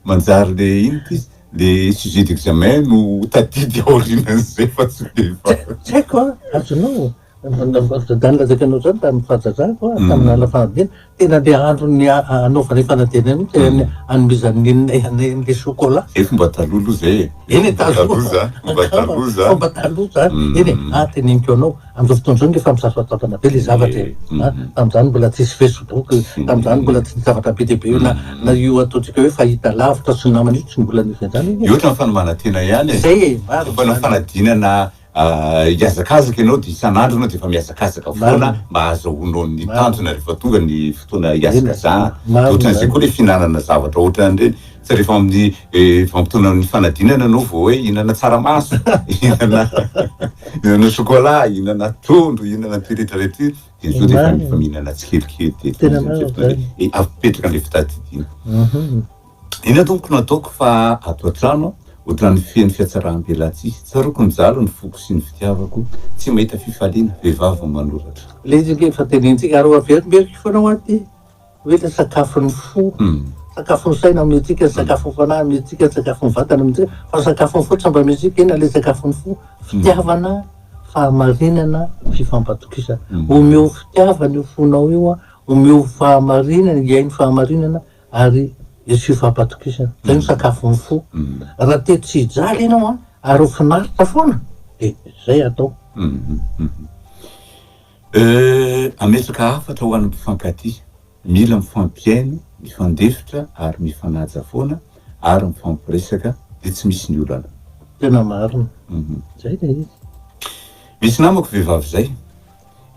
manjary le ino ty le sujet d'examen no tadidy aorinan'izay fa tsy de tsy haiko azonao Dany lazakanao zany tamin'ny fahazazako tamin'ny ala-fanadina tena le androny anaovana fanadina mihitsy anomezan'ny neninay an'le chocolat. Fomba taloha aloha zay. Eny taloha. Fomba taloha eny teneniko anao am'izao fotoana zao ngefa misasoatsaotana be le zavatra tamin'izany mbola tsisy Facebook, tamin'izany mbola tsy zavatra be dia be na io ataontsika hoe fahita lavitra sy namana io tsy mbola nisy zany. Io ohatran'ny fanomanantena ihany e. Zay fanao fanadinana hiazakazaka ianao dia isan'andro ianao dia efa miazakazaka foana mba ahazoanao ny tanjona rehefa tonga ny fotoana hiazakazahana. Ohatran'izay koa le fihinanana zavatra ohatran'ireny tsy rehefa amin'ny vanim-potoana ny fanadinana ianao vao hoe hihinana tsaramaso, hihinana chocolat, hihinana trondro, hihinana tyretraretra dia zao dia efa mihinana tsikelikely dia apetraka an'ilay fitadidiana. Iny tompoko no ataoko fa ato an-trano ohatran'ny feno fiatsaram-belantsisy tsaroako ny jalo ny foko sy ny fitiavako tsy mahita fifaliana vehivavy manoratra. Le izy efa tenentsika ary averimberika foana aty hoe le sakafon'ny fo, sakafon'ny saina amintsika, sakafon'ny fanahy amintsika, sakafon'ny vatana amintsika, fa sakafon'ny fo tsy mba amintsika ena le sakafon'ny fo fitiavana, fahamarinana, fifampatokisana. Omeo fitiavana io fonao io omeo fahamarinana, iainy fahamarinana ary izy fifampatokisana. Zay no sakafon'ny fo. Raha te tsy hijaly ianao ary ho finaritra foana dia zay atao. Ametraka hafatra ho an'ny mpifankatia, mila mifampiaino, mifandefitra ary mifanaja foana ary mifampiresaka dia tsy misy ny olana. Tena marina. Zay le izy. Misy namako vehivavy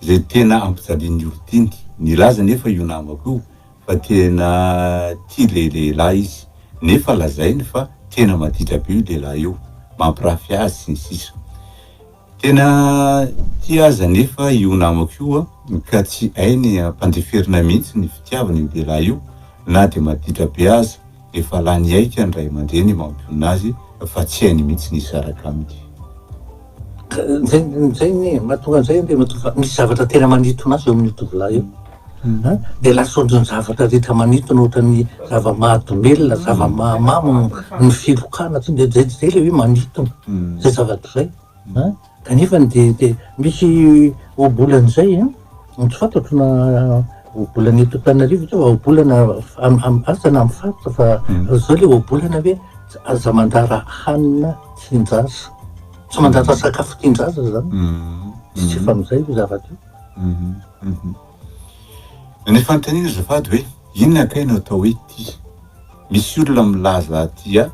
zay tena ampijalian'ny olon-tiny. Nilaza nefa io namako io fa tena tia lehilahy izy nefa lazainy fa tena maditra be io lehilahy io, mampirafy azy sy ny sisa. Tena tia aza nefa io namako io ka tsy hainy ampandeferina mihitsy ny fitiavany io lehilahy io na dia maditra be aza efa lany aika ny ray aman-dreny mampiona azy fa tsy hainy mihitsy nisy araka aminy. Zay ny mahatonga an'izay dia mahatonga misy zavatra tena manitona azy eo amin'ny tovolahy io. Dia lasondrony zavatra rehetra manitona ohatran'ny zava-mahadomelona, zava-mahamamo ny filokana zay le hoe manitona zay zavatra zay. Kanefa dia misy obolan'izay tsy fantatro na obolana eto Antananarivo zao obolana asana amin'ny faritra fa zao le obolana hoe aza mandara hanina tian-jaza, tsy mandara sakafo tian-jaza zany. Tsy efa amin'izay io zavatra io. Nefa anontaniana azafady hoe inona kay no atao hoe tia? Misy olona milaza tia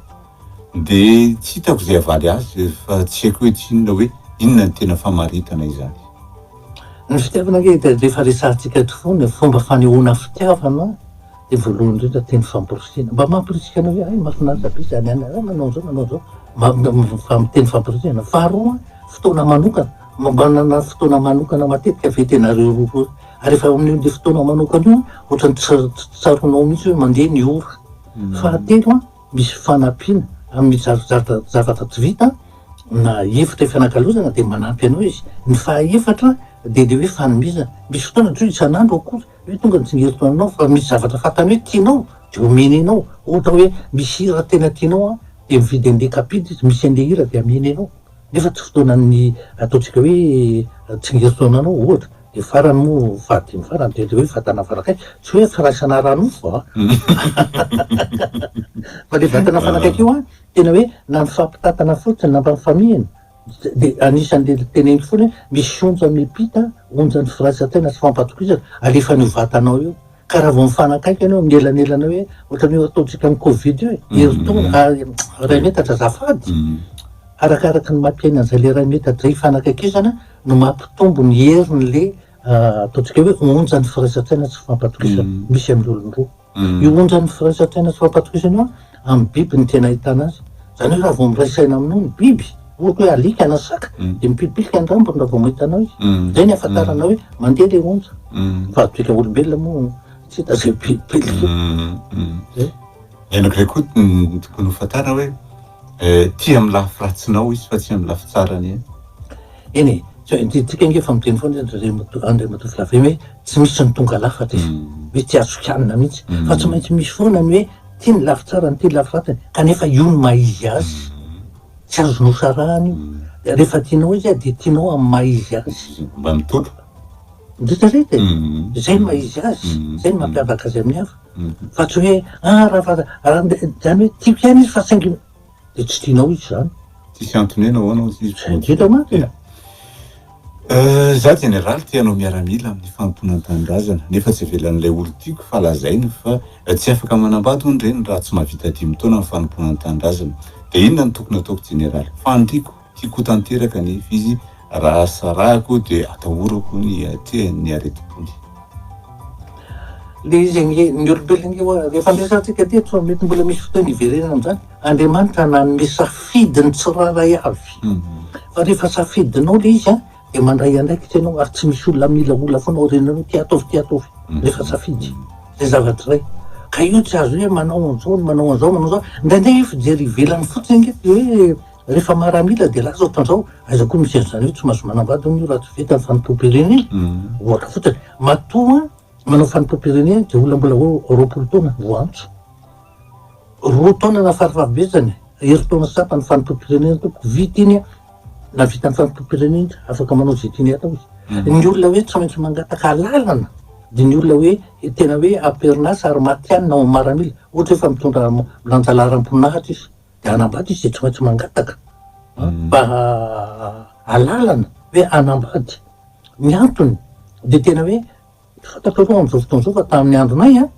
dia tsy hitako izay avaly azy fa tsy haiko hoe inona hoe inona ny tena famaritana izany. Ny fitiavana ke dia rehefa resahantsika eto foana fomba fanehoana fitiavana dia voalohany indrindra teny famporisihana. Mba mamporisika anao hoe ay mahafinaritra be zany any manao zao teny famporisihana. Faharoa fotoana manokana, manana fotoana manokana matetika vetenareo roa. Ary rehefa amin'io fotoana manokana io ohatran'ny tsaronao mihitsy hoe mandeha ny ora. Fahatelo misy fanampiana amin'ny zavatra tsy vita na efitra fianakalozana dia manampy anao izy. Ny fahaefatra dia hoe fanomezana. Misy fotoana tsy isan'andro akory hoe tonga ny tsingeritona anao fa misy zavatra fantany hoe tianao dia omeny anao. Ohatra hoe misy hira tena tianao dia mividy an'ilay kapity izy, misy an'ilay hira dia ameny anao. Nefa tsy fotoanany ataontsika hoe tsingeritona anao ohatra. Dia farany moa fadimy farany dia hoe vatana fanakaiky, tsy hoe firaisana ranofo fa le vatana fanakaiky io tena hoe na ny fampitatana fotsiny na mifamihana. Dia anisan'le teneniko foana hoe misy onja mipita, onjan'ny firaisan-tsaina sy fampatokisana alefa ny vatanao io. Ka raha vao mifanakaiky ianao mielanelanao hoe ohatran'ny hoe ataontsika ny Covid io herintaona ray metatra azafady. Arakaraka ny mampiaina an'izay le ray metatra hifanakaikizana no mampitombo ny herin'le ataontsika hoe onjan'ny firaisan-tsaina sy fampatokisana misy amin'ny olon-droa. Io onjan'ny firaisan-tsaina sy fampatokisana amin'ny biby ny tena ahitana azy. Zany hoe raha vao miraisaina aminao ny biby ohatra hoe alika na saka dia mipilipilika ny rambony raha vao mahita anao izy. Zay ny ahafantarana hoe mandeha le onja. Fa atsika olombelona moa tsy hita zay pilipilika. Anankiray koa tokony ho fantara hoe tia amin'ny lafy ratsinao izy fa tsy amin'ny lafy tsarany eny. Eny tsika nge fa miteny foana Andriamatoa Filavy hoe tsy misy ny tonga lafatra izy hoe tsy azo kianina mihitsy fa tsy maintsy misy foana ny hoe tia ny lafy tsarany tia ny lafy ratsiny kanefa io no maha izy azy. Tsy azo nosarahany rehefa tianao izy de tianao amin'ny maha izy azy. Mba mitolo. Nditrarety zay maha izy azy, zay mampiavaka azy amin'ny hafa. Fa tsy hoe zany hoe tiako ihany izy fa saingy de tsy tianao izy zany. Tsisy antony ena hoanao izy. Indrindra mantsy. Za général tianao miaramila amin'ny fanomponan-tanindrazana nefa tsy avelan'ilay olo tiako fa lazainy fa tsy afaka manambady hono reny raha tsy mahavita 10 taona amin'ny fanomponan-tanindrazana. De inona no tokony ataoko général? Fandriako tiako tanteraka nefa izy raha sarahako de atahorako ny areti-pony. Le izy ny olombelona rehefa miresatsika ty tsy mety mbola misy fotoana iverenana am'zany. Andriamanitra nanome safidiny tsiraray avy. Fa rehefa safidinao le izy de mandray andraikitra ianao ary tsy misy olona mila ola foanao renanao ty ataovy. Rehefa safidy zay zavatra ray. Ka io tsy azo hoe manao an'izao. Ndraindray fijery ivelany fotsiny de hoe rehefa maramila de lasa ohatran'izao aiza koa misy an'izany hoe tsy mahazo manambady io raha tsy vita ny fanompom-pirenena. Ohatra fotsiny matoa manao fanompom-pirenena de olona mbola hoe 20 taona voantso. 2 taona na farafahabetsany herintaona sapany fanompom-pirenena toko vita iny na vita ny fanompom-pirenena afaka manao zay tiany atao izy. Ny olona hoe tsy maintsy mangataka lalana de ny olona hoe tena hoe aperinasa ary matiany na maramila ohatra efa mitondra lanjalaram-poninahitra izy de anambady izy de tsy maintsy mangataka mba alalana hoe anambady. Ny antony de tena hoe fatatrareo am'izao fotoana zao fa tamin'ny andronay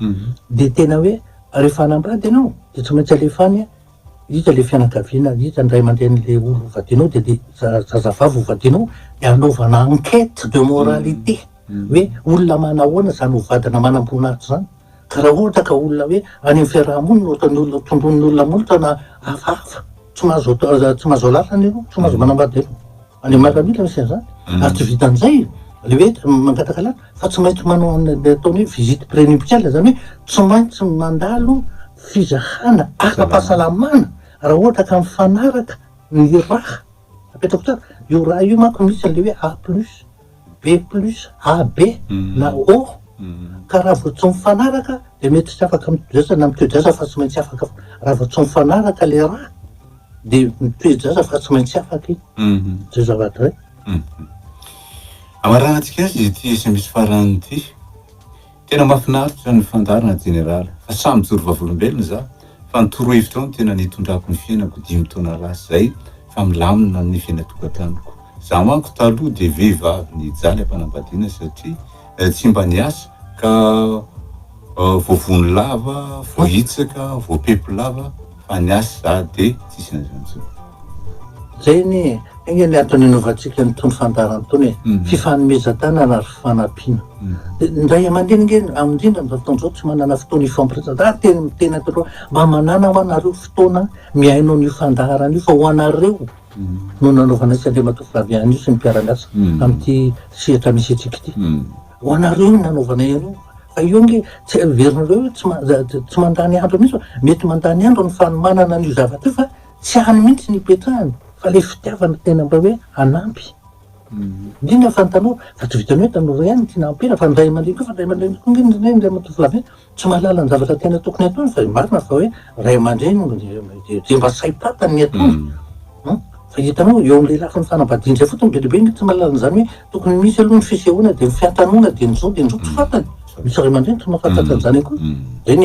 de tena hoe rehefa anambady ianao de tsy maintsy alefany iza le fianakaviana, iza ny ray aman-dren'le olo ovadianao de zazavavy ovadianao de anaovana enquête de moralité hoe olona manahoana zany ovadina manam-boninahitra zany. Ka raha ohatra ka olona hoe any amin'ny fiarahamonina ohatran'ny olona tondron'ny olona molotra na hafahafa tsy mahazo lalana ianao, tsy mahazo manambady ianao. Any maramila misy an'izany. Ary tsy vitan'izay le hoe mangataka lalana fa tsy maintsy manao le ataony hoe visite prénuptiale zany hoe tsy maintsy mandalo fizahana ara-pahasalamana raha ohatra ka mifanaraka ny raha apetrako tsara. Io raha io manko misy le hoe A+, B+, AB na O. Ka raha vao tsy mifanaraka de mety tsy afaka mitoedrasa na mitoedrasa fa tsy maintsy afaka. Raha vao tsy mifanaraka le raha de mitoedrasa fa tsy maintsy afaka iny. Zay zavatra ray. Amaranantsika azy ty SMS farany ty. Tena mahafinaritra ny fandarana général fa samy joro vavolombelona za fa ny torohevitra ao tena nitondrako ny fiainako 10 taona lasa zay fa milamina ny fiainatokantaniko. Za manko taloha de vehivavy nijaly ampanambadiana satria tsy mba niasa ka voavony lava, voahitsaka, voapepo lava fa niasa za de tsisy an'izany. Zay ny ny antony inovatsika nytony fandarana tony fifanomezan-tanana ary fifanampiana. Ndray aman-dreny nge amindrindra am'izao fotoana zao tsy manana fotoana ifampiresana. Tena taloha mba manana ho anareo fotoana miainao ny fandarana io fa ho anareo no nanaovana sy Andriamatoa-Flaviany io sy ny mpiara-miasa am'ty sehatra misy antsika ty. Ho anareo no nanaovana ianao. Fa io nge tsy averinareo tsy mandany andro mihitsy mety mandany andro ny fanomanana an'io zavatra io fa tsy hany mihitsy ny ipetrahany. Fa le fitiavana tena mba hoe anampy. Indrindra fa ny tanora fa tsy vitany hoe tanora ihany tiana ampina fa ndray aman-dreny koa fa ndray aman-dreny koa nge Andriamatoa-Flaviany tsy mahalala ny zavatra tena tokony ataony fa marina fa hoe ray aman-dreny de mba saipatany ny ataony. Fa hitanao eo am'le lafiny fanambadiana zay fotony be lehibe nge tsy mahalala an'izany hoe tokony misy aloha ny fisehoana de ny fiantanona de nyzao tsy fantany. Misy ray aman-dreny tsy mahafantatra an'izany koa. Zay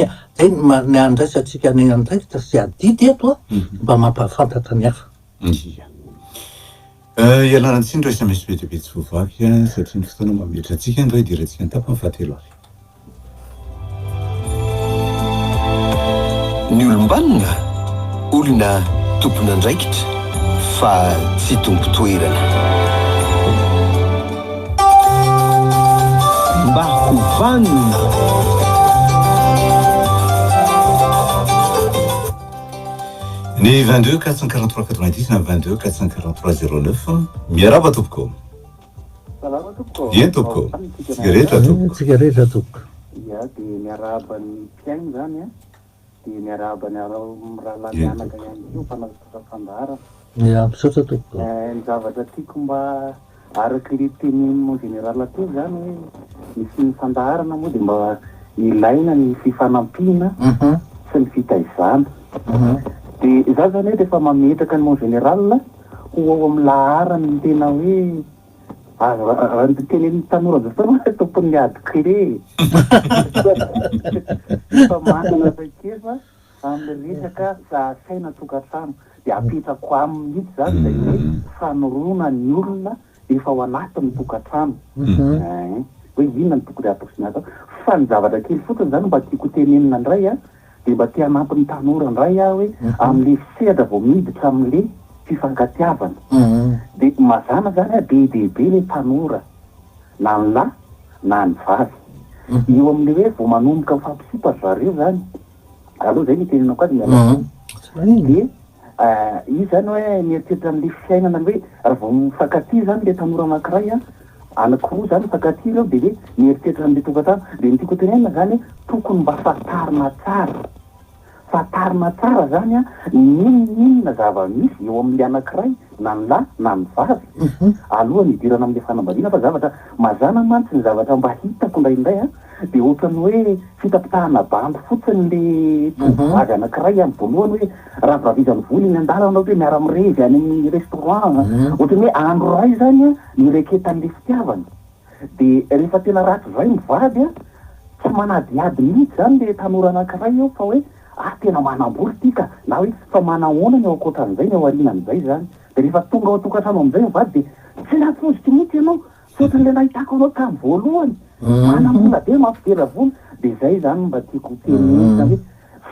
ny andraisantsika ny andraikitra sy adidy eto mba mampahafantatra ny hafa. Ialana tsiny reo SMS be dia be tsy voavaky satria ny fotoana mametra antsika ndray idirantsika ny tapany fahatelo ary. Ny olombanona olona tompony andraikitra fa tsy tompo toerana. Mba hovanona ny 22 443 90 na 22 443 09 miaraba tompoko. Salama tompoko. Ien tompoko. Tsika rehetra tompoko. Ya de miaraba ny mpiainy zany de miaraba ny raha mianaka ihany io fanazaka fandara. Ya misaotra tompoko. Ny zavatra tiako mba araky le tenin'ny général aty zany hoe misy ny fandarana moa de mba ilaina ny fifanampiana sy ny fitaizana. De za zany hoe rehefa mametraka ny mon général ho ao amin'ny laharany ny tena hoe tenen'ny tanora zao tompon'ny ady clé fa manana fakefa amin'ny resaka saina tokantrano de apetrako aminy mihitsy zany zay hoe fanorona ny olona efa ao anatin'ny tokantrano hoe inona ny tokony atosina atao fa ny zavatra kely fotsiny zany mba tiako tenenina indray de mba tia anampin'ny tanora indray hoe amin'le sehatra vao miditra amin'le fifankatiavana de mazana zany be dehibe le tanora na ny lahy na ny vavy eo amin'le hoe vao manomboka mifampisipa zareo zany aloha zay nitenenako azy miala de izy zany hoe mieritreritra amin'le fiainana hoe raha vao mifankatia zany le tanora anankiray anakiroa zany mifankatia reo de hoe mieritreritra amin'le tokantrano de ny tiako tenenina zany tokony mba fatarina tsara zany ninona zava-misy eo amin'le anankiray na ny lahy na ny vavy aloha nidirana amin'le fanambadiana fa zavatra mazana mantsy ny zavatra mba hitako indraindray de ohatrany hoe fitapitahana bandy fotsiny le tovovavy anankiray amin'ny voalohany hoe raha bravizany voly ny andalana hoe miara mirezy any amin'ny restaurant ohatrany hoe andro ray zany nireketan'le fitiavany de rehefa tena ratsy zay mivady tsy manadiady mihitsy zany le tanora anankiray eo fa hoe tena manamboly tika na hoe fa manahoana ny ao akoatran'izay ny ao arinan'izay zany de rehefa tonga ao atokantrano amin'izay mivady de tsy napositry mihitsy ianao sotry le nahitako anao tamin'ny voalohany manambola be mampivela vola de zay zany mba tiako tenenina hoe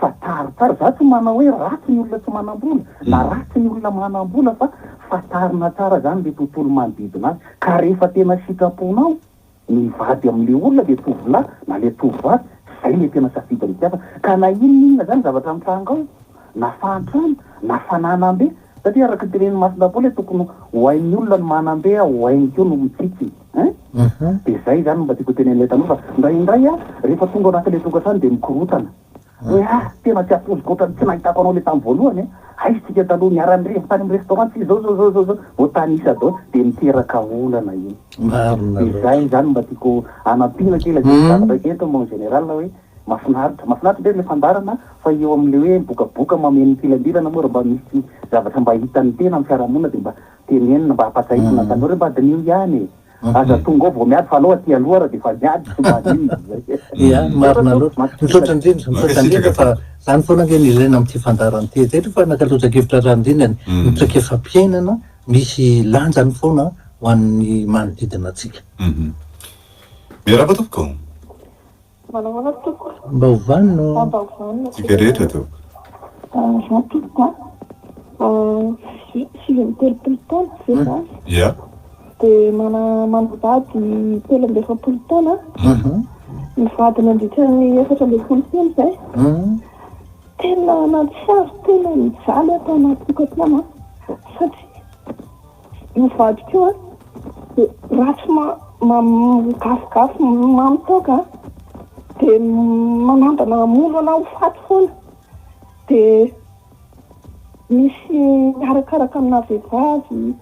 fa taritsara za tsy manao hoe ratsy ny olona tsy manambola na ratsy ny olona manambola fa fatarina tsara zany le tontolo manodidina azy ka rehefa tena sitraponao mivady amin'le olona le tovolahy na le tovovavy zay le tena safidiny tiafa ka na inona zany zavatra mitranga ao na fantrano na fananam-be satria araka teneny masinapo le tokony hoain'ny olona ny manam-be hoainy keo no mitsitsy de zay zany mba tiako tenen'le tanora fa indraindray rehefa tonga anatin'le tokantrano de mikorotana hoe tena tsy apoziko ohatrany tsy nahitako anao le tamin'ny voalohany aizitsika taloha miara-mirezy tany amin'ny restaurant tsy zao vo tanisa dao de miteraka olana iny de zay zany mba tiako anampina kely zavatra keto mon général hoe mafinaritra ndray le fandarana fa eo amin'le hoe bokaboka mameny filandirana moa raha mba misy zavatra mba hitan'ny tena amin'ny fiarahamonina de mba tenenina mba hampatsahitana tanora mba adinio ihany aza tonga ao vao miady fa aloha aty aloha raha de fa miady tsy mba marina loatra misaotra indrindra fa zany foana nge nilaina amin'ity fandarana ty zay rehefa nakaloja-kevitra ranodrinany mitraka fampiainana misy lanjany foana ho an'ny manodidina atsika miarahaba tompoko manamana toko mba hovanino tsika rehetra toko za toko sivy telopolo taona zay ia de manavady telo amby efapolo taona mivady nandritra ny efatra amby folo taona zay tena natsiaro tena mijaly atao anaty tokantrano satria mivady keo de ratsy gafogafo mamitoka de manambana molo anao ho faty foana de misy miarakaraka amina vehivavy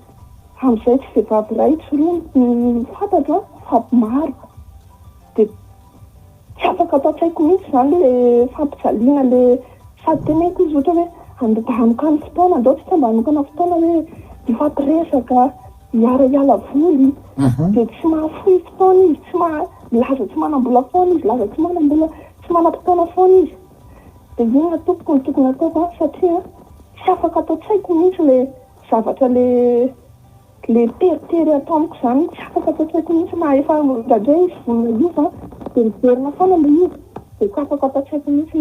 am'izay tsy vehivavy ray tsy roa ny fantatra fa maro de tsy afaka atao tsaiko mihitsy zany le fampijaliana le sady teneko izy ohatra hoe anokany fotoana andao tsy mba anokana fotoana hoe ifampiresaka iara-iala voly de tsy mahafoy fotoana izy laza tsy manambola foana izy laza tsy manambola tsy manam-potoana foana izy de iny na tompoko ny tokony ataoko satria tsy afaka atao tsaiko mihitsy le zavatra le teritery ataoniko zany tsy afaka atao tsaiko mihitsy na efa ndraindray izy vonona io de miverina foana mba io de tsy afaka atao tsaiko mihitsy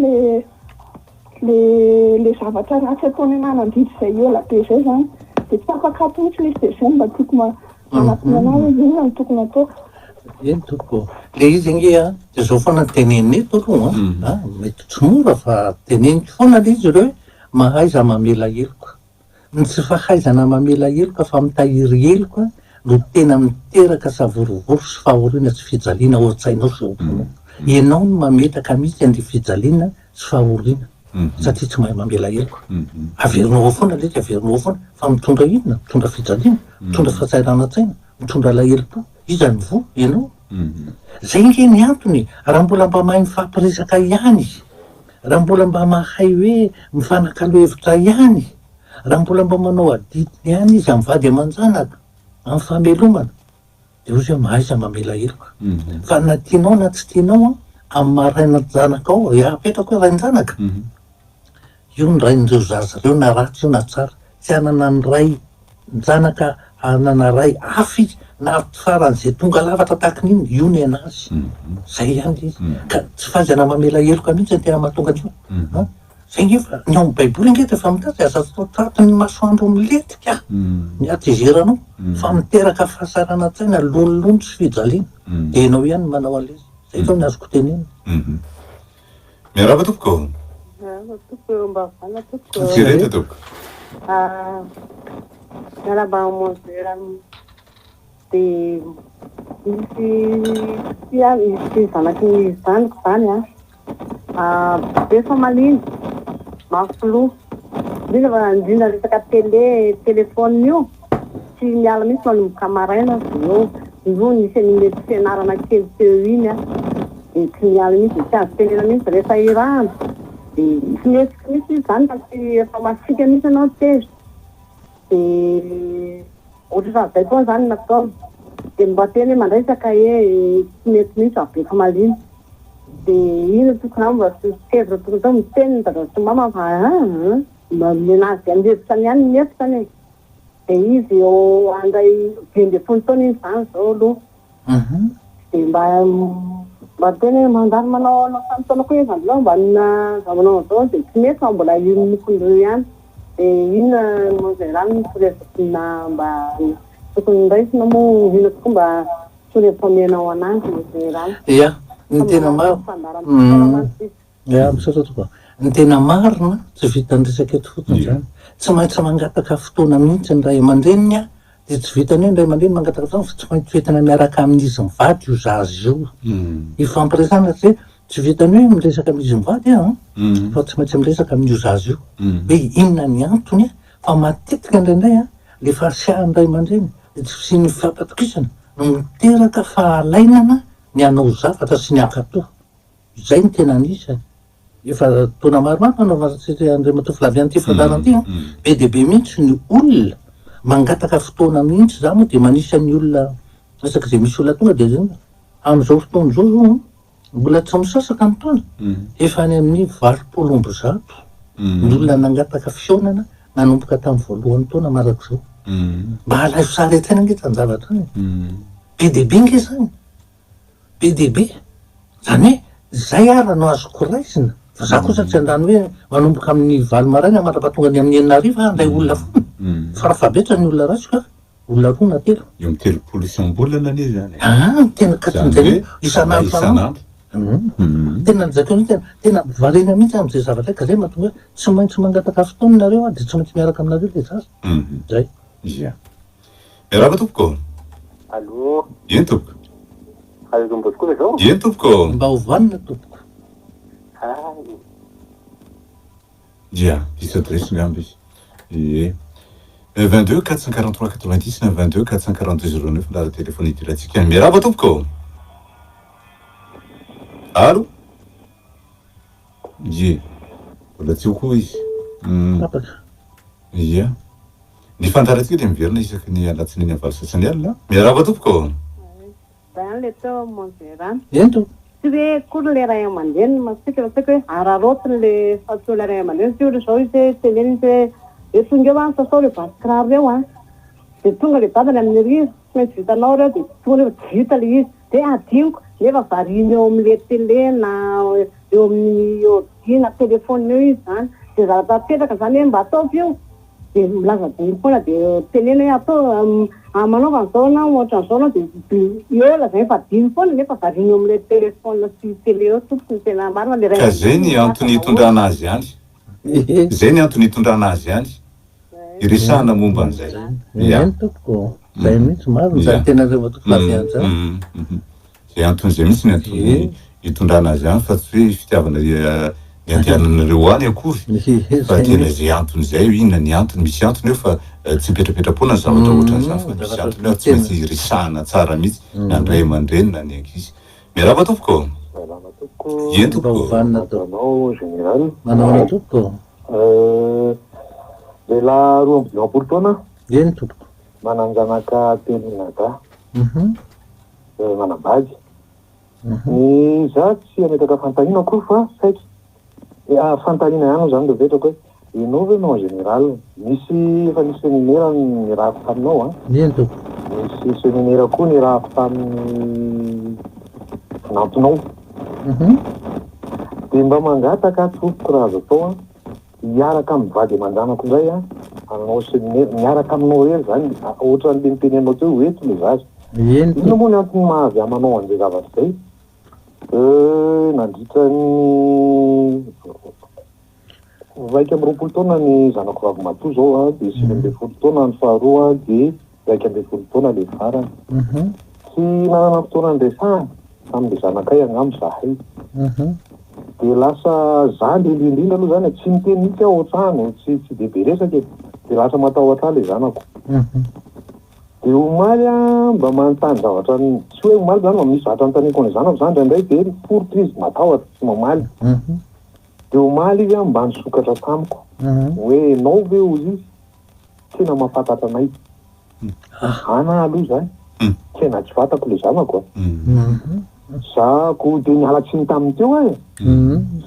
le zavatra ratsy ataony ananandidy zay ela be zay zany de tsy afaka ato mihitsy le izy de zay mba tiako manapina anao hoe inona ny tokony ataoko eny toko le izy nge de zao foana teneniny eto aloha mety tsy mora fa teneniko foana le izy reo hoe mahay za mamela heloka ny tsy fahaizana mamela heloka fa mitahiry heloka no tena miteraka savorovoro sy fahoriana tsy fijaliana ohatsainao sy oponao ianao no mametaka mihitsy an'le fijaliana sy fahoriana satria tsy mahay mamela heloka averinao ao foana le averinao ao foana fa mitondra inona mitondra fijaliana mitondra fahasairana-tsaina mitondra lahelo-po izany vo ianao zay nge ny antony raha mbola mba mahay mifampiresaka ihany raha mbola mba mahay hoe mifanakalo hevitra ihany raha mbola mba manao adidiny ihany izy amin'ny vady aman-janaka amin'ny famelomana de ozy hoe mahaisa mamela heloka fa na tianao na tsy tianao amin'ny maraina janaka ao apetraka hoe rain-janaka io ny rain'ireo zaza reo na ratsy io na tsara tsy anana ny ray janaka anana ray hafa izy na faran'izay tonga lavatra tahakin'iny io ny anazy zay ihany izy ka tsy fazana mamela heloka mihitsy ny tena mahatonga an'io zay ngefa ny ao amin'ny baiboly nge efa mitatsy aza tatiny masoandro miletika ny atyzeranao fa miteraka fahasarana tsaina lonilony sy fijaliana de ianao ihany manao an'lezy zay zao ny azoko tenena miarahaba tompoko Toko mba vana toko. Tireta tompoko Miarahaba monzera de misy zanaky zanako zany be fa maliny mafilo indrindra resaka telefôny io tsy miala misy manomboka maraina eo io nisy mety fianarana kely teo iny de tsy miala misy tsy azo tenena misy rehefa irahana de finesika misy zany fa tsy efa masika misy anao tery de ohatra fa zay koa zany natao de mba teny hoe mandraisaka tsy mety misy be fa maliny de ino tokony mba tezitra tokony tao miteny dadasy mama fa mba menazy andrevitsany ihany nefitsany de izy eo andray 20 taona iny zany zao aloha de mba teny hoe mandary manao samitaona koa izy andreo mba nina zamanao zao de tsy mety fa mbola io nokondreo ihany de inona monzerany firevikina mba tokony ndraisina moa ino tokoa mba sorepamenao anazy monzerany ia ny tena maro misatra tokoa ny tena marina tsy vitany resaka eto fotony zany tsy maintsy mangataka fotoana mihitsy ny ray aman-dreniny a de tsy vitany hoe ny ray aman-dreny mangataka fotoana fa tsy maintsy fetina miaraka amin'izy mivady io zazy io ifampiresana tsy tsy vitany hoe miresaka amin'izy mivady fa tsy maintsy miresaka amin'io zazy io hoe inona ny antony fa matetika indraindray le fahasiahan'ny ray aman-dreny de tsy sy ny fiampatokisana no miteraka fahalainana ny anao zavatra sy ny ankatoa zay ny tena anisy efa taona maromaro manaovasy andriamatao filavian'ity fandaran'ity be de be mihitsy ny olona mangataka fotoana mihitsy za moa de manisany olona resaky zay misy olona tonga de zany am'izao fotoana zao zao mbola tsy misasaka ny taona efa any amin'ny 80 zato ny olona nangataka fionana nanomboka tamin'ny voalohan'ny taona marako zao mba halazo sara etsena ngetsa ny zavatra any be de be nge zany be de be zany hoe zay ara no azo koraisina fa za kosa tsy andany hoe manomboka amin'ny valo maraina marapatonga ny amin'ny 9 anday olona foana fa raha fabetra ny olona rasy ka olona roa na telo eo amin'ny telopolo isam-bolana anie zany tena katin'izay isan'andro fanandro tena nizakeo ny tena varena mihitsy am'izay zavatra ka zay mahatonga hoe tsy maintsy mangataka fotoana nareo de tsy maintsy miaraka aminareo le zaza zay ia miarahaba tompoko allo eny tompoko azombotsy koa zao eny tompoko mba hovanina tompoko ia misy adresse ngamby izy 22 443 90 na 22 442 09 ndara telefony idiratsika miarahaba tompoko allo ie mbola tsy ho koa izy ia ny fantaratsika de miverina isaky ny alatsinainy avalo sasany alina miarahaba tompoko zany le tao monzerany ento tsy hoe kory le ray aman-dreny masika masika hoe ararotiny le fatao le ray aman-dreny sy ohatra zao izy teneny izy hoe tonga eo sasao le vasikiraro reo de tonga le dadany amin'ny rivo tsy maintsy vitanao reo de tonga refa vita le izy de adiniko nefa variny eo amin'le tele na eo amin'ny ordina telefôny eo izy zany de zava-tapetraka zany hoe mba ataovy io de milaza diny foana de teneny hoe atao manaova an'izao na ohatra an'izao na de eo lazay fa diny foana nefa variny eo amin'le telefôny sy tele eo tompony tena marina le ray ka zay ny antony hitondrana azy ihany zay ny antony hitondrana azy ihany iresahana momba an'izay eny tompoko zay mihitsy maro zany tena revatoko flaviany zany zay antony zay mihitsy ny antony hitondrana azy ihany fa tsy hoe fitiavana ny andehananareo any akory fa tena zay antony zay inona ny antony misy antony eo fa tsy mipetrapetrapoana ny zavatra ohatran'izany fa misy antony eo tsy maintsy resahana tsara mihitsy na ndray aman-dreny na ny ankizy miarahaba tompoko eny tompoko vanina manao général manao ana tompoko Lela roa amby dimampolo taona eny tompoko. mananjanaka teninada manambady. Ny za tsy ametaka fantaniana koa fa saiky fantaniana ihany zany de vetrako hoe ianao ve nao en général misy efa nisy séminaire ny raha taminao a eny tompoko. misy séminaire koa ny raha tamin'ny namponao de mba mangataka tsofoko raha azo atao a hiaraka amin'ny vady aman-janako indray a anao séminaire miaraka aminao rery zany ohatran'le mitenenao teo hoeto le zazy eny ino moa ny antony mahavy amanao an'izay zavatra zay nandritra ny raika amby roapolo taona ny zanako vavy matoa zao a de sivy amby folo taona ny faharoa de raika amby folo taona le farany tsy nanana fotoana andresana tamin'le zanakay agnambo zahay de lasa za lelindrindra aloha zany tsy miteny mihitsy aho otrano tsy de be resaka de lasa matahotra le zanako de omaly a mba manontany zavatra tsy hoe omaly zany misy zavatra notaniko ny zanako zany ndraindray de forotra izy matahotra tsy mamaly de omaly izy a mba nisokatra tamiko hoe nao ve ozy izy tena mahafantatra anay ana aloha zany tena tsy fantako le zanako zako de nialatsiny tamin'ny teo e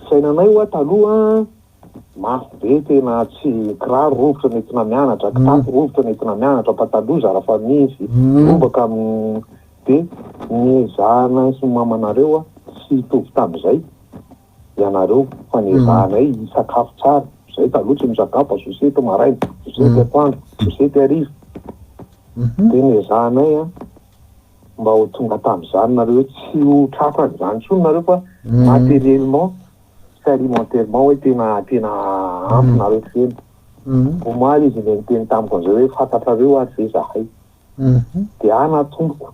sainanay oa taloha mafy be tena tsy kiraro rovotra nentina mianatra kitapo rovotra nentina mianatra pataloha zara fa misy robaka de niezahana sy mamanareo a sy hitovy tam'izay ianareo fa niezanay sakafo tsara zay taloha tsy misakafo sosety maraina sosety atoandro sosety arivo de niezanay a mba ho tonga tam'izany nareo tsy ho trafany zany tsony nareo fa matériellement sy alimentairement hoe tena ampy nareo feny omaly izy le miteny tamiko an'izay hoe fantatrareo ary zay zahay de anatomboko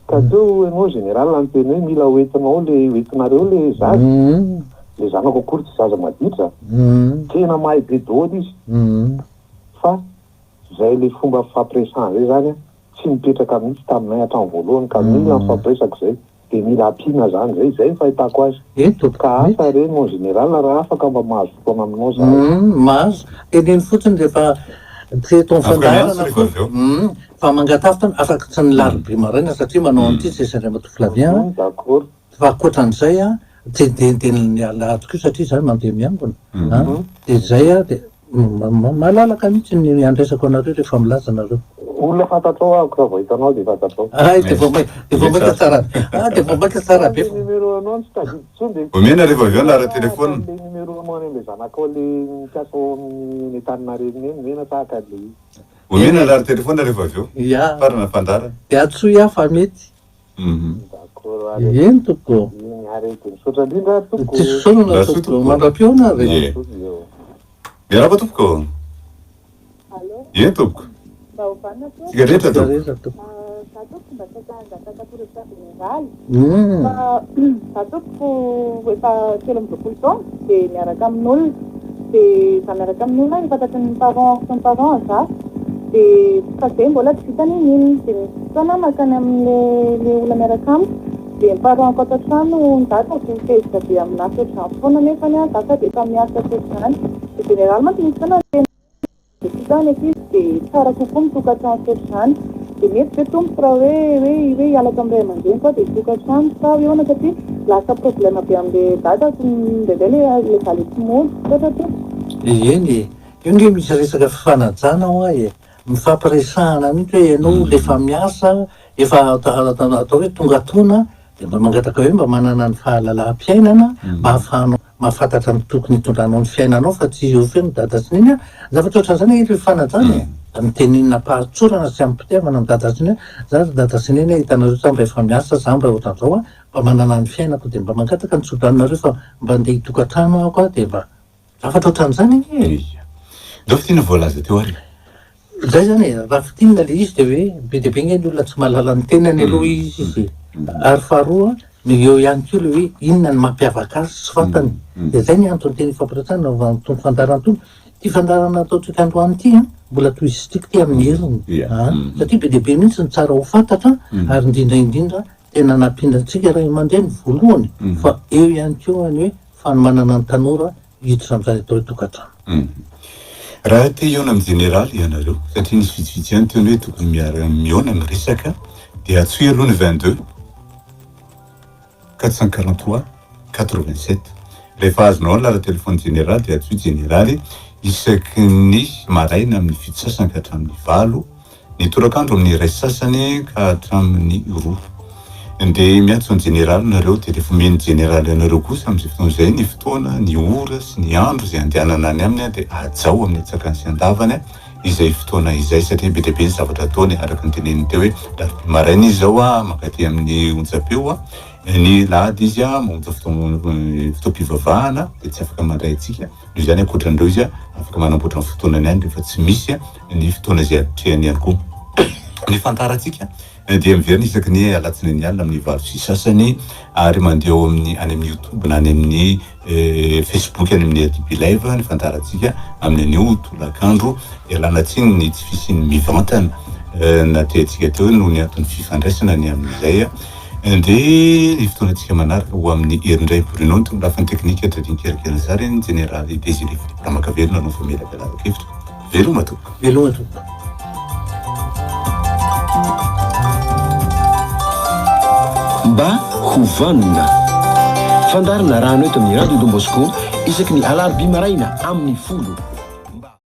ka teo ianao général anteny hoe mila hoentinao le hoentinareo le zazy le zanako akory tsy zaza maditra tena mahay be dôly izy fa zay le fomba fampiresan zay zany a tsy mipetraka mihitsy taminay hatramo voalohany ka mila mifampiresaka zay de mila ampina zany zay fahitako azy ka asa reny en général raha afaka mba mahazo fotoana aminao zany mahazo teneny fotsiny rehefa teto fandarana fa mangatafitany afaka tsy ny larobe maraina satria manao an'ity sesandray matoflavien d'accord fa akoatran'izay a tsy teniteniny alatiko satria zany mandeha miambona de zay a de malalaka mihitsy ny andresako anareo rehefa milaza anareo olona fantatrao ako raha vao hitanao de fantatrao de vao maika tsara de vao maika tsara be numéro anao tsy tadidy tsony de omena rehefa avy eo lara telefôna le numéro anao any le zanakao le mipiasa amin'ny taninareny eny mena tahaka le omena lara telefôna rehefa avy eo ia farana fandara de atsoa ia fa mety d'accord eny toko ny arety misaotra indrindra toko tsy sonona toko mandram-piona re miarapa tompoko eny tompoko tsika rehetra tompoko Satoko efa telo amby roapolo taona de miaraka amin'olona de za miaraka amin'olona nifantatry ny parent sy ny parent za de fa zay mbola tsy vitany iny de misy fotoana makany amin'le olona miaraka amiko de ny parent ato an-trano nidata de mitezitra be amin'asa ohatrany foana nefa ny andaka de efa miasa ohatrany de général mantsy misy fotoana de vitany akizy de tsara kokoa mitokantrano ohatrany de mety be tomboka raha hoe hialaka amin'ny ray aman-dreny koa de tokantrano fa eona satria lasa problème be amin'le dadako ndraindray le valetsimoly ohatra to eny io nge misy resaka fifanajana hoa e mifampiresahana mihitsy hoe ianao lefa miasa efa atao hoe tonga tona de mba mangataka hoe mba manana ny fahalalam-piainana mba hahafahanao mahafantatra ny tokony hitondranao ny fiainanao fa tsy io fe midada sy niny a zavatra ohatran'izany hoe fifanajana e mitenenina pahatsorana sy ampitiavana ny dada sy niny za dada sy niny hitanareo sa mba efa miasa za mba ohatran'izao a mba manana ny fiainako de mba mangataka ny tsodranareo fa mba andeha hitokantrano ako a de mba zavatra ohatran'izany iny ndao fitina voalaza teo ary zay zany e raha fitinina le izy de hoe be de be nge ny olona tsy mahalala ny tenany aloha izy izy ary faharoa eo ihany keo le hoe inona ny mampiavaka azy tsy fantany de zay ny antony teny fampiratana tompo fandarana tompo ty fandarana ataotsika androany ity a mbola toy izy tiky ty amin'ny heriny satria be de be mihitsy ny tsara ho fantatra ary indrindra tena nampindratsika raha mandeha ny voalohany fa eo ihany keo any hoe fanomanana ny tanora hiditra am'zany atao hoe tokantrano raha te iona amin'ny généraly ianareo satria nisy vitsivitsy ihany teony hoe tokony miona miresaka dia atsoy aloha ny 22 443 87 rehefa azonao lara telefony généraly dia atsoy généraly isaky ny maraina amin'ny fito sasany ka hatramin'ny 8 ny torakandro amin'ny iray sasany ka hatramin'ny 2 de miatso ny généraly nareo de rehefa omeny généraly anareo kosa am'izay fotoan'izay ny fotoana ny ora sy ny andro zay andehanana any aminy de ajao amin'ny atsakany sy andavany izay fotoana izay satria be deabe ny zavatra ataony araka ny teneniny teo hoe larobia maraina izy zao mankaty amin'ny onjam-peo ny lady izy mamonjy fotoam-pivavahana de tsy afaka mandray antsika noho izany ankoatran'ireo izy afaka manamboatra ny fotoanany ihany rehefa tsy misy ny fotoana zay atrehany ihany koa ny fantaratsika dia miverina isaky ny alatsiny ny alina amin'ny 6 sasany ary mandeha amin'ny any amin'ny YouTube na any amin'ny Facebook any amin'ny RTP live ny fantaratsika amin'ny anio tolakandro ialana tsiny ny tsy fisiny mivantana na teatsika teo noho ny antony fifandraisana ny amin'izay de ny fotoanatsika manaraka ho amin'ny herindray Bruno ny lafiny teknika tadinkerikely zary ny généraly Désiré Ramaka velona no famelaka lavakevitra veloma toka mba hovanina fandarina rano eto amin'ny radio Don Bosco isaky ny alarobia maraina amin'ny 10